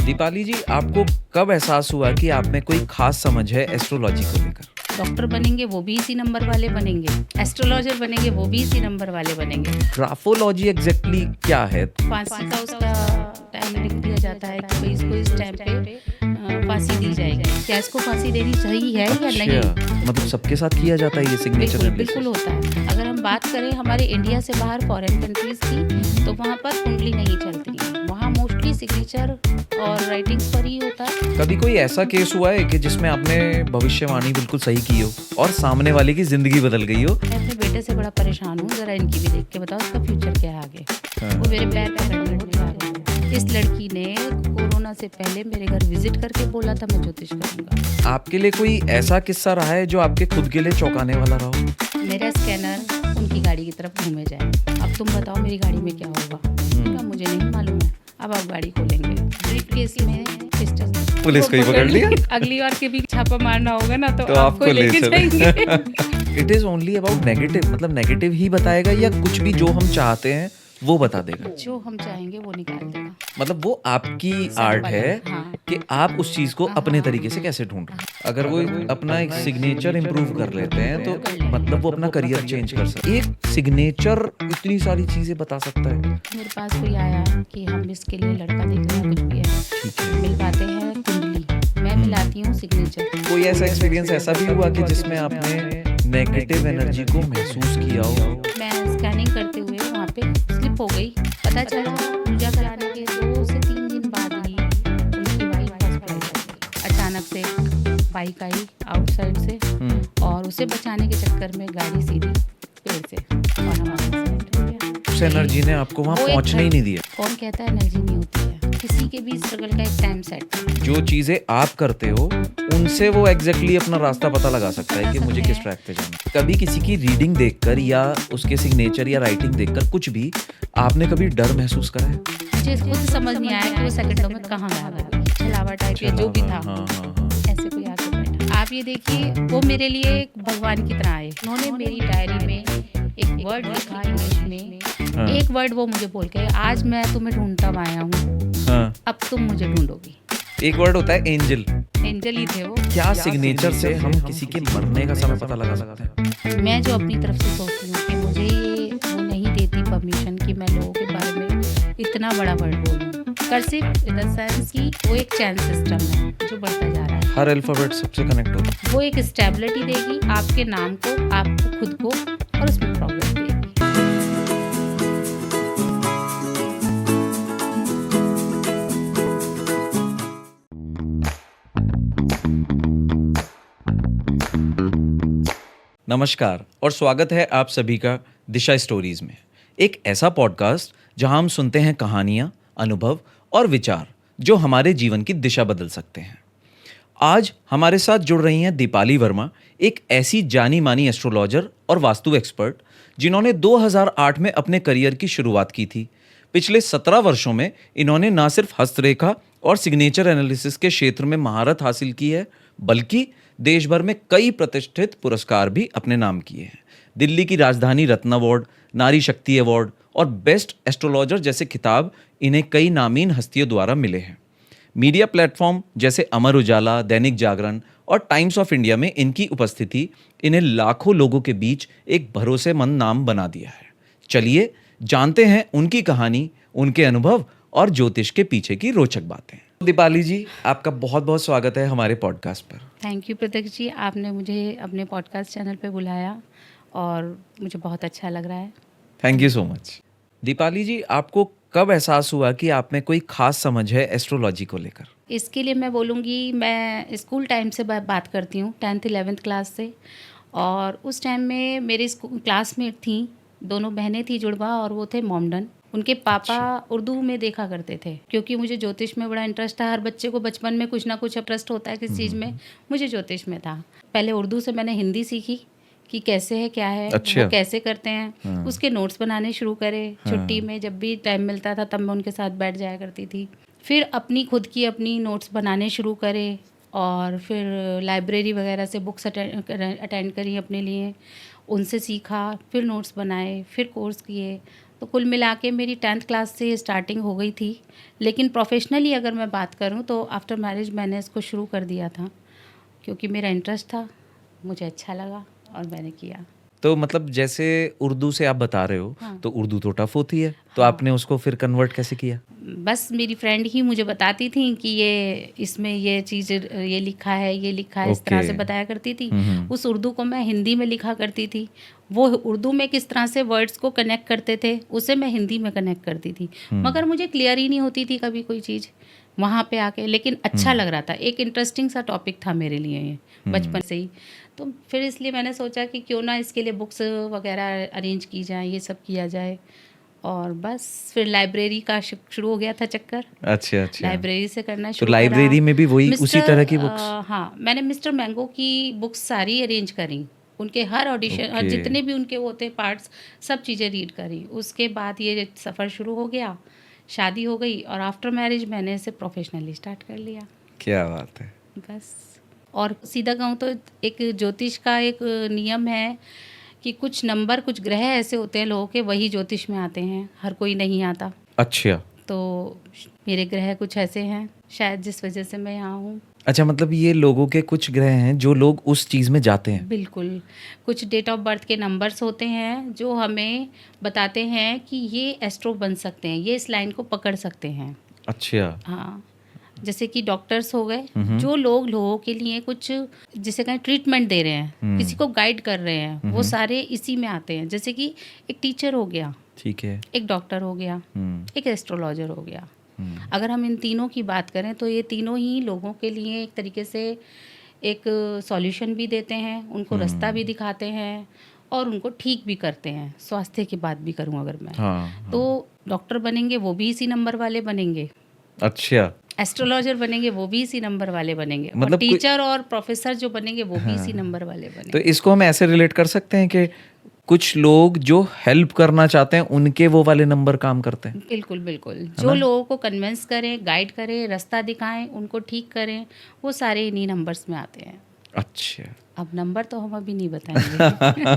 दीपाली जी, आपको कब एहसास हुआ कि आप में कोई खास समझ है एस्ट्रोलॉजी को लेकर? डॉक्टर बनेंगे वो भी इसी नंबर वाले बनेंगे, एस्ट्रोलॉजर बनेंगे वो भी इसी नंबर वाले बनेंगे। ग्राफोलॉजी एग्जैक्टली क्या है? फांसी का उसका टाइम लिख दिया जाता है कि भाई इसको इस टाइम पे फांसी दी जाएगी। क्या इसको फांसी देनी सही है या नहीं? मतलब सबके साथ किया जाता है ये सिग्नेचर बिल्कुल बिल्कुल होता है। अगर हम बात करें हमारे इंडिया से बाहर फॉरेन कंट्रीज की, तो वहाँ पर कुंडली नहीं चलती है, वहाँ मोस्टली सिग्नेचर और राइटिंग्स पर ही होता है। कभी कोई ऐसा केस हुआ है कि जिसमें आपने भविष्यवाणी बिल्कुल सही की हो और सामने वाले की जिंदगी बदल गई हो? मैं अपने बेटे से बड़ा परेशान हूँ, जरा इनकी भी देख के बताओ उसका फ्यूचर क्या है आगे। वो मेरे पैर पकड़ने को तैयार है। इस लड़की ने कोरोना से पहले मेरे घर विजिट करके बोला था मैं ज्योतिष करूंगा। आपके लिए कोई ऐसा किस्सा रहा है जो आपके खुद के लिए चौंकाने वाला रहा हो? मेरा स्कैनर उनकी गाड़ी की तरफ घूमे जाए, अब तुम बताओ मेरी गाड़ी में क्या होगा? क्या मुझे नहीं मालूम है। अब आप गाड़ी खोलेंगे, ब्रीफ केस में पिस्टल, पुलिस को ही पकड़ लिया। अगली बार के भी छापा मारना होगा ना तो आपको लेके जाएंगे। It is only about negative, मतलब नेगेटिव ही बताएगा या कुछ भी जो हम चाहते हैं वो बता देगा? जो हम चाहेंगे वो निकाल देगा। मतलब वो आपकी आर्ट है कि आप उस चीज को अपने तरीके से कैसे ढूंढ रहे हैं। अगर वो अपना एक सिग्नेचर इम्प्रूव कर लेते हैं तो मतलब वो अपना करियर चेंज कर सकते हैं। एक सिग्नेचर इतनी सारी चीजें बता सकता है। मेरे पास कोई आया कि हम इसके लिए लड़का देख रहे हैं, कुछ भी है, मिलवाते हैं कुंडली, मैं मिलाती हूँ सिग्नेचर। कोई ऐसा एक्सपीरियंस ऐसा भी हुआ कि जिसमें आपने नेगेटिव एनर्जी को महसूस किया हो? मैं स्कैनिंग करते हुए वहाँ पे स्लिप हो गई, पता चला पूजा कराने के 2 से 3 दिन बाद ही उनकी वाइफ हॉस्पिटल गई। अचानक से बाइक आई आउटसाइड से और उसे बचाने के चक्कर में गाड़ी सीधी पेड़ से और हमारा एक्सीडेंट हो गया। उस एनर्जी ने आपको वहाँ पहुँचने ही नहीं दिया। कौन कहता है एनर्जी नहीं होती है? किसी के भी स्ट्रगल का एक टाइम सेट है। जो चीजें आप करते हो उनसे वो एग्जैक्टली अपना रास्ता पता लगा सकता है कि मुझे किस ट्रैक पे जाना है। कभी किसी की रीडिंग देखकर या उसके सिग्नेचर या राइटिंग देखकर कुछ भी आपने कभी डर महसूस करा है? मुझे खुद समझ नहीं आया कि वो सेकंडों में कहाँ गायब हो गई। छलावा टाइप या जो भी था, ऐसे कोई आके बैठा। आप ये देखिए, वो मेरे लिए एक भगवान की तरह आए। उन्होंने मेरी डायरी में एक वर्ड लिखा इंग्लिश में, एक वर्ड वो मुझे बोल के, आज मैं तुम्हें ढूंढता आया हूँ, अब तुम मुझे ढूंढोगी। एक वर्ड होता है एंजल। एंजल ही थे वो। क्या सिग्नेचर से हम किसी के मरने का समय पता लगा सकते हैं? मैं जो अपनी तरफ से सोचती हूँ कि मुझे ये वो नहीं देती परमिशन कि मैं लोगों के बारे में इतना बड़ा वर्ड बोलूँ। कर्सिव इन द सेंस कि वो एक चैन सिस्टम है जो बढ़ता जा रहा है। हर अल्फाबेट सबसे कनेक्ट होता है। वो एक स्टेबिलिटी देगी आपके नाम को, आपको खुद को, और उसमें प्रोग्रेस देगी। नमस्कार और स्वागत है आप सभी का दिशा स्टोरीज में, एक ऐसा पॉडकास्ट जहां हम सुनते हैं कहानियां, अनुभव और विचार जो हमारे जीवन की दिशा बदल सकते हैं। आज हमारे साथ जुड़ रही हैं दीपाली वर्मा, एक ऐसी जानी मानी एस्ट्रोलॉजर और वास्तु एक्सपर्ट जिन्होंने 2008 में अपने करियर की शुरुआत की थी। पिछले 17 वर्षों में इन्होंने न सिर्फ हस्तरेखा और सिग्नेचर एनालिसिस के क्षेत्र में महारत हासिल की है, बल्कि देश भर में कई प्रतिष्ठित पुरस्कार भी अपने नाम किए हैं। दिल्ली की राजधानी रत्न अवार्ड, नारी शक्ति अवार्ड और बेस्ट एस्ट्रोलॉजर जैसे खिताब इन्हें कई नामीन हस्तियों द्वारा मिले हैं। मीडिया प्लेटफॉर्म जैसे अमर उजाला, दैनिक जागरण और टाइम्स ऑफ इंडिया में इनकी उपस्थिति इन्हें लाखों लोगों के बीच एक भरोसेमंद नाम बना दिया है। चलिए जानते हैं उनकी कहानी, उनके अनुभव और ज्योतिष के पीछे की रोचक बातें। दीपाली जी, आपका बहुत बहुत स्वागत है हमारे पॉडकास्ट पर। थैंक यू प्रत्यक्ष जी, आपने मुझे अपने पॉडकास्ट चैनल पे बुलाया और मुझे बहुत अच्छा लग रहा है। Thank you so much. Deepali ji, आपको कब एहसास हुआ कि आप में कोई खास समझ है एस्ट्रोलॉजी को लेकर? इसके लिए मैं बोलूँगी, मैं स्कूल टाइम से बात करती हूँ, 10th 11th क्लास से। और उस टाइम में मेरे क्लासमेट थी, दोनों बहनें थी जुड़वा, और वो थे मोमडन। उनके पापा उर्दू में देखा करते थे, क्योंकि मुझे ज्योतिष में बड़ा इंटरेस्ट था। हर बच्चे को बचपन में कुछ ना कुछ इंटरेस्ट होता है किस चीज़ में, मुझे ज्योतिष में था। पहले उर्दू से मैंने हिंदी सीखी कि कैसे है, क्या है, वो कैसे करते हैं। उसके नोट्स बनाने शुरू करे। छुट्टी में जब भी टाइम मिलता था तब मैं उनके साथ बैठ जाया करती थी। फिर अपनी खुद की अपनी नोट्स बनाने शुरू करे और फिर लाइब्रेरी वगैरह से बुक्स अटेंड करी अपने लिए, उनसे सीखा, फिर नोट्स बनाए, फिर कोर्स किए। तो कुल मिला के मेरी 10th क्लास से स्टार्टिंग हो गई थी, लेकिन प्रोफेशनली अगर मैं बात करूं तो आफ्टर मैरिज मैंने इसको शुरू कर दिया था, क्योंकि मेरा इंटरेस्ट था, मुझे अच्छा लगा और मैंने किया। तो मतलब जैसे उर्दू से आप बता रहे हो, हाँ। तो उर्दू तो टफ होती है, तो हाँ। आपने उसको फिर कन्वर्ट कैसे किया? बस मेरी फ्रेंड ही मुझे बताती थी कि ये इसमें ये चीज़ ये लिखा है, ये लिखा है, इस तरह से ओके। बताया करती थी। हम्म। उस उर्दू को मैं हिंदी में लिखा करती थी। वो उर्दू में किस तरह से वर्ड्स को कनेक्ट करते थे, उसे मैं हिंदी में कनेक्ट करती थी, मगर मुझे क्लियर ही नहीं होती थी कभी कोई चीज़ वहाँ पे आके, लेकिन अच्छा लग रहा था। एक इंटरेस्टिंग सा टॉपिक था मेरे लिए ये बचपन से ही। तो फिर इसलिए मैंने सोचा कि क्यों ना इसके लिए बुक्स वगैरह अरेंज की जाए, ये सब किया जाए। और बस फिर लाइब्रेरी का शुरू हो गया था चक्कर। अच्छा अच्छा। लाइब्रेरी से करना तो शुरू लाइब्रेरी में भी वही उसी तरह की बुक्स? हाँ, मैंने मिस्टर मैंगो की बुक्स सारी अरेंज करी, उनके हर ऑडिशन और ओके। जितने भी उनके वो थे पार्ट्स, सब चीज़ें रीड करी। उसके बाद ये सफ़र शुरू हो गया, शादी हो गई और आफ्टर मैरिज मैंने इसे प्रोफेशनली स्टार्ट कर लिया। क्या बात है। बस। और सीधा कहूँ तो एक ज्योतिष का एक नियम है कि कुछ नंबर, कुछ ग्रह ऐसे होते हैं लोगों के, वही ज्योतिष में आते हैं, हर कोई नहीं आता। अच्छा तो मेरे ग्रह कुछ ऐसे हैं शायद, जिस वजह से मैं यहाँ हूँ। अच्छा, मतलब ये लोगों के कुछ ग्रह हैं जो लोग उस चीज़ में जाते हैं? बिल्कुल। कुछ डेट ऑफ बर्थ के नंबर्स होते हैं जो हमें बताते हैं कि ये एस्ट्रो बन सकते हैं, ये इस लाइन को पकड़ सकते हैं। अच्छा। हाँ, जैसे कि डॉक्टर्स हो गए, जो लोगों के लिए कुछ जिसे कहें ट्रीटमेंट दे रहे हैं, किसी को गाइड कर रहे हैं, वो सारे इसी में आते हैं। जैसे कि एक टीचर हो गया, ठीक है। एक डॉक्टर हो गया, एक एस्ट्रोलॉजर हो गया। अगर हम इन तीनों की बात करें तो ये तीनों ही लोगों के लिए एक तरीके से एक सॉल्यूशन भी देते हैं, उनको रास्ता भी दिखाते हैं और उनको ठीक भी करते हैं। स्वास्थ्य की बात भी करूं अगर मैं, हाँ। तो डॉक्टर बनेंगे वो भी इसी नंबर वाले बनेंगे, अच्छा। एस्ट्रोलॉजर बनेंगे वो भी इसी नंबर वाले बनेंगे, और मतलब टीचर और प्रोफेसर जो बनेंगे वो भी इसी नंबर वाले तो बनेंगे। इसको हम ऐसे रिलेट कर सकते हैं कि कुछ लोग जो हेल्प करना चाहते हैं उनके वो वाले नंबर काम करते हैं? बिल्कुल बिल्कुल। जो लोगों को कन्विंस करें, गाइड करें, रास्ता दिखाएं, उनको ठीक करें, वो सारे इन्हीं नंबर्स में आते हैं। अच्छा। अब नंबर तो हम अभी नहीं बताएंगे।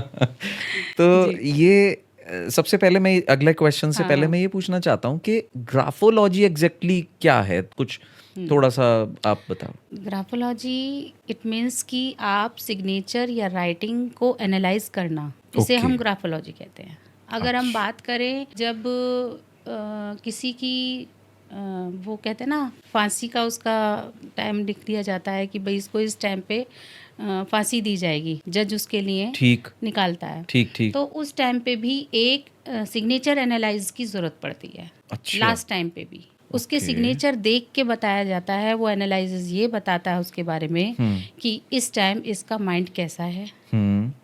तो जी। ये सबसे पहले मैं अगले क्वेश्चन से हाँ, पहले हाँ। मैं ये पूछना चाहता हूँ कि ग्राफोलॉजी एग्जैक्टली क्या है? कुछ थोड़ा सा आप बताओ। ग्राफोलॉजी इट मीन्स कि आप सिग्नेचर या राइटिंग को एनालाइज करना, इसे ओके। हम ग्राफोलॉजी कहते हैं। अगर हम बात करें जब किसी की वो कहते हैं ना फांसी का उसका टाइम लिख दिया जाता है कि भाई इसको इस टाइम पे फांसी दी जाएगी, जज उसके लिए ठीक निकालता है, ठीक ठीक। तो उस टाइम पे भी एक सिग्नेचर एनालाइज की ज़रूरत पड़ती है। अच्छा। लास्ट टाइम पे भी उसके ओके। सिग्नेचर देख के बताया जाता है, वो एनालिसिस ये बताता है उसके बारे में कि इस टाइम इसका माइंड कैसा है,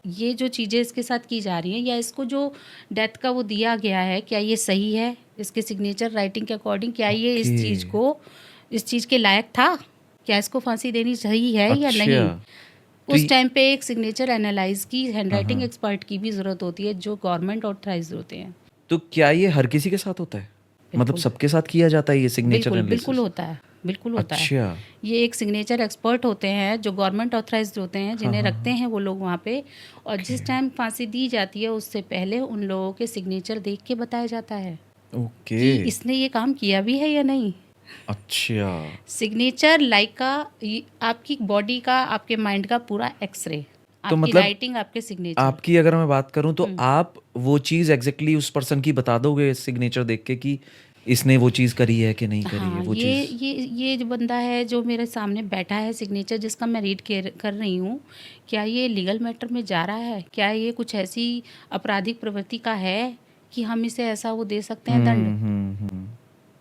ये जो चीज़ें इसके साथ की जा रही हैं या इसको जो डेथ का वो दिया गया है, क्या ये सही है इसके सिग्नेचर राइटिंग के अकॉर्डिंग, क्या ये इस ओके। चीज़ को इस चीज़ के लायक था, क्या इसको फांसी देनी सही है या अच्छा। नहीं। तो उस टाइम पे एक सिग्नेचर एनालाइज की, हैंडराइटिंग एक्सपर्ट की भी ज़रूरत होती है जो गवर्नमेंट ऑथराइज्ड होते हैं। तो क्या ये हर किसी के साथ होता है? मतलब बिल्कुल। सबके साथ किया जाता है ये सिग्नेचर बिल्कुल एनालिसिस? बिल्कुल होता है, बिल्कुल होता है। अच्छा। ये एक सिग्नेचर एक्सपर्ट होते हैं जो गवर्नमेंट ऑथराइज्ड होते हैं, जिन्हें रखते हैं वो लोग वहाँ पे, और जिस टाइम फांसी दी जाती है उससे पहले उन लोगों के सिग्नेचर देख के बताया जाता है ओके। कि इसने ये काम किया भी है या नहीं। अच्छा। सिग्नेचर लाइक का आपकी बॉडी का, आपके माइंड का पूरा एक्सरे, तो आपकी मतलब राइटिंग, आपके सिग्नेचर। आपकी अगर मैं बात करूं तो आप वो चीज एग्जैक्टली उस पर्सन की बता दोगे सिग्नेचर देख के कि इसने वो चीज करी है कि नहीं करी है हाँ, वो ये चीज? ये जो बंदा है जो मेरे सामने बैठा है, सिग्नेचर जिसका मैं रीड कर रही हूँ, क्या ये लीगल मैटर में जा रहा है, क्या ये कुछ ऐसी आपराधिक प्रवृत्ति का है कि हम इसे ऐसा वो दे सकते हैं दंड,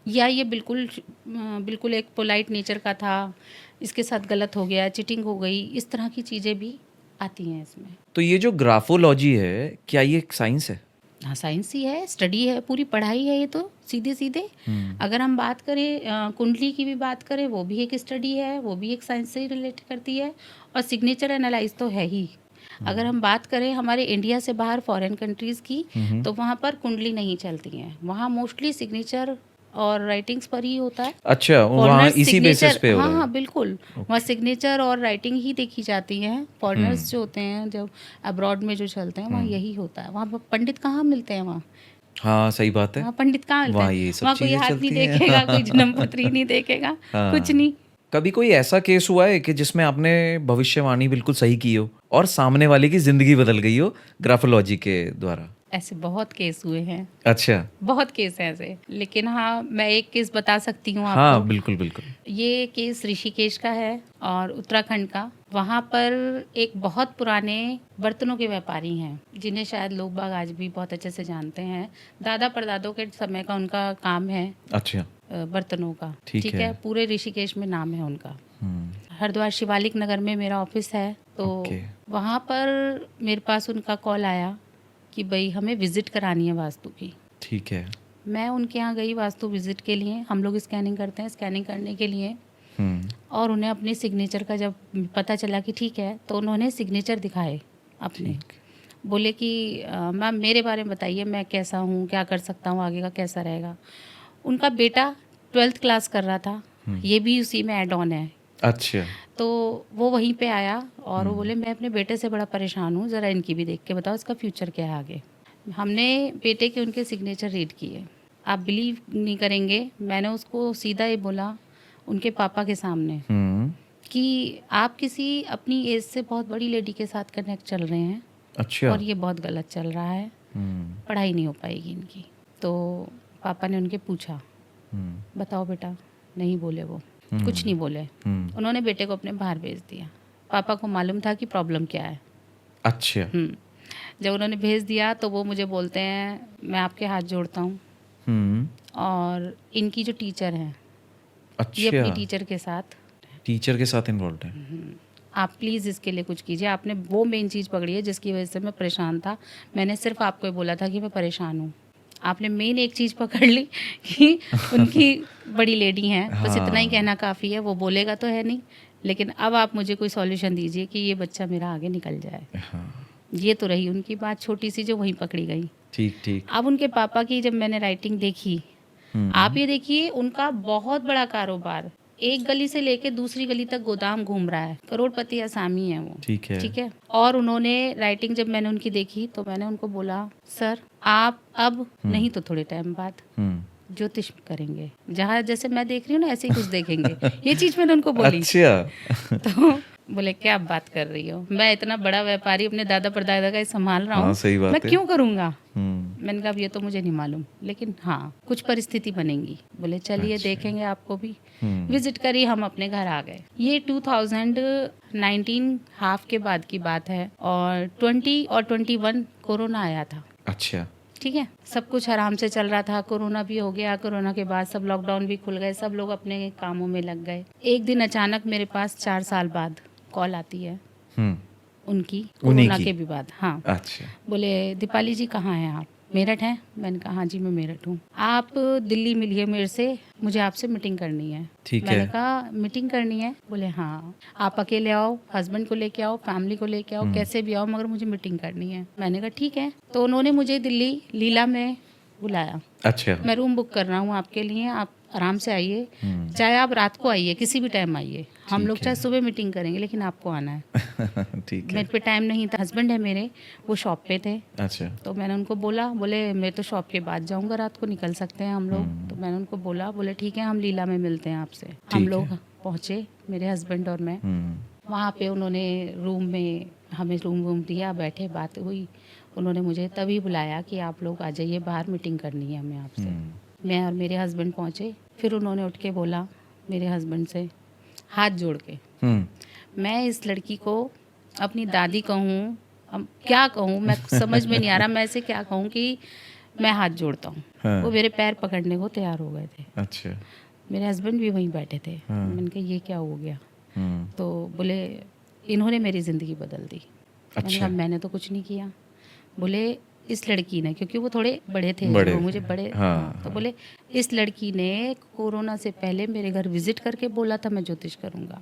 या ये बिल्कुल एक पोलाइट नेचर का था, इसके साथ गलत हो गया, चीटिंग हो गई, इस तरह की चीज़ें भी आती हैं इसमें। तो ये जो ग्राफोलॉजी है क्या ये एक साइंस है? हाँ, साइंस ही है, स्टडी है, पूरी पढ़ाई है ये तो सीधे सीधे। अगर हम बात करें कुंडली की भी बात करें, वो भी एक स्टडी है, वो भी एक साइंस से ही रिलेट करती है, और सिग्नेचर एनालाइज तो है ही। अगर हम बात करें हमारे इंडिया से बाहर फॉरेन कंट्रीज़ की, तो वहाँ पर कुंडली नहीं चलती हैं, वहाँ मोस्टली सिग्नेचर और राइटिंग्स पर ही होता है। अच्छा, वहाँ फॉरेनर्स इसी बेसिस सिग्नेचर, पे हो हाँ रहा हाँ है? बिल्कुल, वहाँ सिग्नेचर और राइटिंग ही देखी जाती हैं। फॉरेनर्स जो होते हैं, जब अब्रॉड में जो चलते हैं, वहाँ यही होता है। वहाँ पर पंडित कहाँ मिलते हैं वहाँ, हाँ सही बात है। वहाँ पंडित कहाँ मिलते वहाँ हैं? ये सब वहाँ कोई चीजें हाथ नहीं चलती हैं। देखेगा, कोई जन्म पत्री नहीं देखेगा, हाँ। कुछ नहीं। कभी कोई ऐसा केस हुआ है कि जिसमें आपने भविष्यवाणी बिल्कुल सही की हो और सामने वाले की जिंदगी बदल गई हो ग्राफोलॉजी के द्वारा? ऐसे बहुत केस हुए हैं, अच्छा। बहुत केस हैं ऐसे, लेकिन हाँ मैं एक केस बता सकती हूँ हाँ आपको। बिल्कुल बिल्कुल। ये केस ऋषिकेश का है और उत्तराखंड का। वहाँ पर एक बहुत पुराने बर्तनों के व्यापारी हैं, जिन्हें शायद लोग बाग आज भी बहुत अच्छे से जानते हैं। दादा परदादों के समय का उनका काम है अच्छा। बर्तनों का। ठीक है। पूरे ऋषिकेश में नाम है उनका। हम्म। हरिद्वार शिवालिक नगर में मेरा ऑफिस है, तो ओके। वहाँ पर मेरे पास उनका कॉल आया कि भाई हमें विजिट करानी है वास्तु की। ठीक है। मैं उनके यहाँ गई वास्तु विजिट के लिए। हम लोग स्कैनिंग करते हैं, स्कैनिंग करने के लिए। हम्म। और उन्हें अपने सिग्नेचर का जब पता चला कि ठीक है, तो उन्होंने सिग्नेचर दिखाए अपने। ठीक। बोले कि मैम मेरे बारे में बताइए, मैं कैसा हूँ, क्या कर सकता हूँ, आगे का कैसा रहेगा। उनका बेटा 12th क्लास कर रहा था, ये भी उसी में ऐड ऑन है। अच्छा। तो वो वहीं पे आया और वो बोले मैं अपने बेटे से बड़ा परेशान हूँ, ज़रा इनकी भी देख के बताओ इसका फ्यूचर क्या है आगे। हमने बेटे के उनके सिग्नेचर रीड किए। आप बिलीव नहीं करेंगे, मैंने उसको सीधा ये बोला उनके पापा के सामने कि आप किसी अपनी एज से बहुत बड़ी लेडी के साथ कनेक्ट चल रहे हैं अच्छा। और ये बहुत गलत चल रहा है, पढ़ाई नहीं हो पाएगी इनकी। तो पापा ने उनके पूछा बताओ बेटा, नहीं बोले वो, कुछ नहीं बोले। उन्होंने बेटे को अपने बाहर भेज दिया। पापा को मालूम था कि प्रॉब्लम क्या है। अच्छा। जब उन्होंने भेज दिया तो वो मुझे बोलते हैं मैं आपके हाथ जोड़ता हूँ और इनकी जो टीचर हैं ये अपनी अच्छा। टीचर के साथ इन्वॉल्व है। आप प्लीज़ इसके लिए कुछ कीजिए। आपने वो मेन चीज़ पकड़ी है जिसकी वजह से मैं परेशान था। मैंने सिर्फ आपको ये बोला था कि मैं परेशान हूँ, आपने मेन एक चीज़ पकड़ ली कि उनकी बड़ी लेडी हैं। बस इतना ही कहना काफ़ी है। वो बोलेगा तो है नहीं, लेकिन अब आप मुझे कोई सॉल्यूशन दीजिए कि ये बच्चा मेरा आगे निकल जाए। ये तो रही उनकी बात छोटी सी जो वहीं पकड़ी गई। ठीक ठीक। अब उनके पापा की जब मैंने राइटिंग देखी, आप ये देखिए उनका बहुत बड़ा कारोबार, एक गली से लेके दूसरी गली तक गोदाम घूम रहा है, करोड़पति आसामी है वो। ठीक है। ठीक है। और उन्होंने राइटिंग जब मैंने उनकी देखी तो मैंने उनको बोला सर आप अब नहीं तो थोड़े टाइम बाद ज्योतिष करेंगे, जहाँ जैसे मैं देख रही हूँ ना ऐसे ही कुछ देखेंगे। ये चीज मैंने उनको बोली। अच्छा। तो बोले क्या बात कर रही हो, मैं इतना बड़ा व्यापारी अपने दादा परदादा का ही संभाल रहा हूँ, हाँ, सही बात मैं है। क्यों करूँगा। मैंने कहा अब ये तो मुझे नहीं मालूम, लेकिन हाँ कुछ परिस्थिति बनेगी। बोले चलिए अच्छा। देखेंगे आपको भी। विजिट करी, हम अपने घर आ गए। ये 2019 हाफ के बाद की बात है और 20 और 21 कोरोना आया था। अच्छा। ठीक है, सब कुछ आराम से चल रहा था, कोरोना भी हो गया। कोरोना के बाद सब लॉकडाउन भी खुल गए, सब लोग अपने कामों में लग गए। एक दिन अचानक मेरे पास 4 साल बाद कॉल आती है उनकी, कोरोना के भी बाद। हाँ। अच्छा। बोले दीपाली जी कहाँ हैं आप, मेरठ हैं। मैंने कहा हाँ जी मैं मेरठ हूँ, आप दिल्ली मिलिए मेरे से, मुझे आपसे मीटिंग करनी है। ठीक है। मैंने कहा मीटिंग करनी है। बोले हाँ आप अकेले आओ, हस्बैंड को लेके आओ, फैमिली को लेके आओ, कैसे भी आओ, मगर मुझे मीटिंग करनी है। मैंने कहा ठीक है। तो उन्होंने मुझे दिल्ली लीला में बुलाया। अच्छा। मैं रूम बुक कर रहा हूँ आपके लिए, आप आराम से आइए, चाहे आप रात को आइए, किसी भी टाइम आइए, हम लोग चाहे सुबह मीटिंग करेंगे, लेकिन आपको आना है। ठीक है। मेरे पे टाइम नहीं था, हस्बैंड है मेरे, वो शॉप पे थे। अच्छा। तो मैंने उनको बोला, बोले मैं तो शॉप के बाद जाऊंगा, रात को निकल सकते हैं हम लोग। तो मैंने उनको बोला, बोले ठीक है हम लीला में मिलते हैं आपसे। हम लोग पहुँचे, मेरे हस्बैंड और मैं। वहाँ पे उन्होंने रूम में हमें रूम वूम दिया, बैठे, बात हुई। उन्होंने मुझे तभी बुलाया कि आप लोग आ जाइए बाहर, मीटिंग करनी है हमें आपसे। मैं और मेरे हस्बैंड पहुँचे। फिर उन्होंने उठ के बोला मेरे हस्बैंड से, हाथ जोड़ के, मैं इस लड़की को अपनी दादी कहूँ, अब क्या कहूँ मैं समझ में नहीं आ रहा, मैं ऐसे क्या कहूँ कि मैं हाथ जोड़ता हूँ। हाँ। वो मेरे पैर पकड़ने को तैयार हो गए थे। अच्छा। मेरे हस्बैंड भी वहीं बैठे थे। मैंने कहा ये क्या हो गया। तो बोले इन्होंने मेरी ज़िंदगी बदल दी। मैंने कहा मैंने तो कुछ नहीं किया। बोले इस लड़की ने, क्योंकि वो थोड़े बड़े थे, वो मुझे बड़े। हाँ, तो बोले इस लड़की ने कोरोना से पहले मेरे घर विजिट करके बोला था मैं ज्योतिष करूंगा।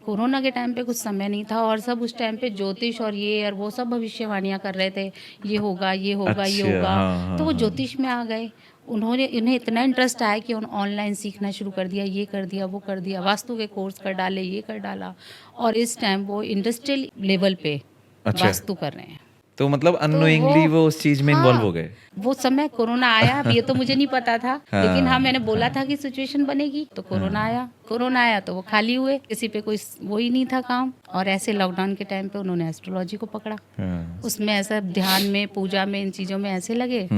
कोरोना के टाइम पे कुछ समय नहीं था और सब उस टाइम पे ज्योतिष और ये और वो सब भविष्यवाणियां कर रहे थे, ये होगा ये होगा ये होगा। तो वो ज्योतिष में आ गए। इन्हें इतना इंटरेस्ट आया कि उन्होंने ऑनलाइन सीखना शुरू कर दिया, ये कर दिया वो कर दिया, वास्तु के कोर्स कर डाले, ये कर डाला। और इस टाइम वो इंडस्ट्रियल लेवल पे वास्तु कर रहे हैं। तो मतलब अननोइंगली वो उस चीज में इन्वॉल्व हो गए। वो समय कोरोना आया, अब ये तो मुझे नहीं पता था, लेकिन हाँ मैंने बोला था कि सिचुएशन बनेगी, तो कोरोना आया तो वो खाली हुए, किसी पे कोई वो ही नहीं था काम, और ऐसे लॉकडाउन के टाइम पे उन्होंने एस्ट्रोलॉजी को पकड़ा। उसमें ऐसा ध्यान में, पूजा में, इन चीज़ों में ऐसे लगे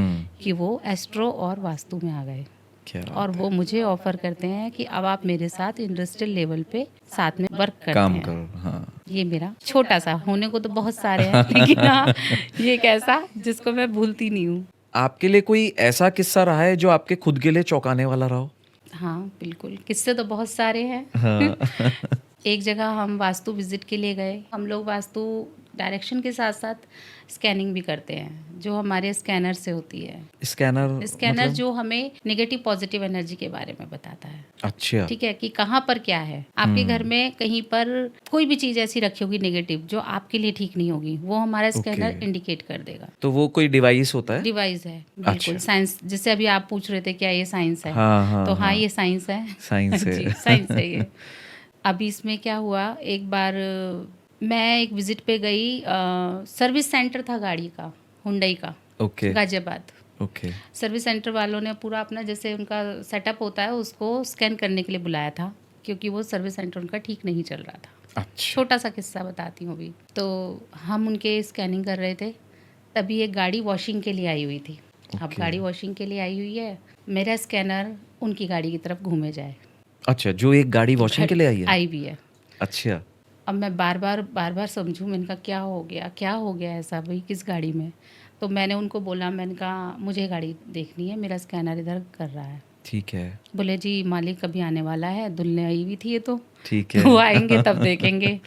कि वो एस्ट्रो और वास्तु में आ गए। क्या और वो मुझे ऑफर करते हैं कि अब आप मेरे साथ इंडस्ट्रियल लेवल पे साथ में वर्क करते काम हैं। करो। हाँ, ये मेरा छोटा सा, होने को तो बहुत सारे हैं लेकिन हाँ ये एक ऐसा जिसको मैं भूलती नहीं हूँ। आपके लिए कोई ऐसा किस्सा रहा है जो आपके खुद के लिए चौंकाने वाला रहा हो? हाँ बिल्कुल, किस्से तो बहुत सारे हैं। हाँ। एक जगह हम वास्तु विजिट के लिए गए। हम लोग वास्तु डायरेक्शन के साथ साथ स्कैनिंग भी करते हैं, जो हमारे स्कैनर से होती है। स्कैनर स्कैनर मतलब? जो हमें नेगेटिव पॉजिटिव एनर्जी के बारे में बताता है। अच्छा। ठीक है, कि कहाँ पर क्या है आपके घर में, कहीं पर कोई भी चीज़ ऐसी रखी होगी नेगेटिव जो आपके लिए ठीक नहीं होगी, वो हमारा स्कैनर इंडिकेट कर देगा। तो वो कोई डिवाइस होता है? डिवाइस है बिल्कुल। साइंस, जिससे अभी आप पूछ रहे थे क्या ये साइंस है, हाँ, तो हाँ ये साइंस है। साइंस है। जी साइंस है ये। अभी इसमें क्या हुआ, एक बार मैं एक विजिट पे गई, सर्विस सेंटर था गाड़ी का, हुंडई का, okay Ghaziabad. Okay. Service centre वालों ने पूरा अपना जैसे उनका सेटअप होता है उसको स्कैन करने के लिए बुलाया था, क्योंकि वो सर्विस सेंटर उनका ठीक नहीं चल रहा था। अच्छा। छोटा सा किस्सा बताती हूँ अभी। तो हम उनके स्कैनिंग कर रहे थे, तभी एक गाड़ी वॉशिंग के लिए आई हुई थी। अब गाड़ी वॉशिंग के लिए आई हुई है, मेरा स्कैनर उनकी गाड़ी की तरफ घूमे जाए। अच्छा, जो एक गाड़ी वॉशिंग के लिए आई भी है। अच्छा। अब मैं बार बार समझूं, मैंने कहा क्या हो गया ऐसा भाई, किस गाड़ी में? तो मैंने उनको बोला, मैंने कहा मुझे गाड़ी देखनी है, मेरा स्कैनर इधर कर रहा है। ठीक है। बोले जी मालिक अभी आने वाला है, धुलने आई हुई थी ये तो, ठीक है। वो आएंगे तब देखेंगे।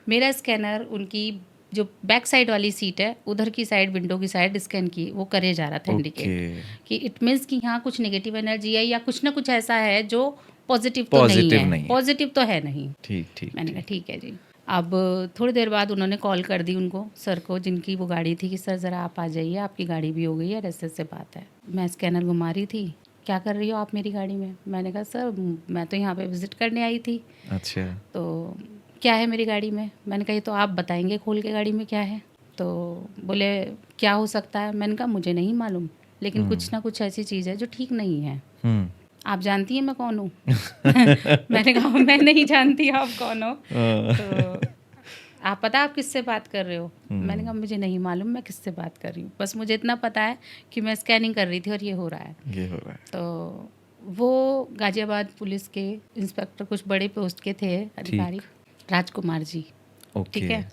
मेरा स्कैनर उनकी जो बैक साइड वाली सीट है, उधर की साइड, विंडो की साइड स्कैन की, वो करे जा रहा था इंडिकेट कि इट मीन्स कि यहाँ कुछ नेगेटिव एनर्जी है या कुछ ना कुछ ऐसा है जो पॉजिटिव तो नहीं है, पॉजिटिव तो है नहीं। ठीक। मैंने कहा ठीक है जी। अब थोड़ी देर बाद उन्होंने कॉल कर दी उनको, सर को, जिनकी वो गाड़ी थी, कि सर ज़रा आप आ जाइए, आपकी गाड़ी भी हो गई है, ऐसे से बात है। मैं स्कैनर घुमा रही थी, क्या कर रही हो आप मेरी गाड़ी में? मैंने कहा सर मैं तो यहाँ पे विज़िट करने आई थी। अच्छा। तो क्या है मेरी गाड़ी में? मैंने कहा ये तो आप बताएंगे खोल के गाड़ी में क्या है। तो बोले क्या हो सकता है? मैंने कहा मुझे नहीं मालूम, लेकिन कुछ ना कुछ ऐसी चीज़ है जो ठीक नहीं है। आप जानती हैं मैं कौन हूँ? मैंने कहा मैं नहीं जानती आप कौन हो। तो आप पता आप किससे बात कर रहे हो? मैंने कहा मुझे नहीं मालूम मैं किससे बात कर रही हूँ, बस मुझे इतना पता है कि मैं स्कैनिंग कर रही थी और ये हो रहा है। तो वो गाजियाबाद पुलिस के इंस्पेक्टर, कुछ बड़े पोस्ट के थे अधिकारी, राजकुमार जी। ठीक है।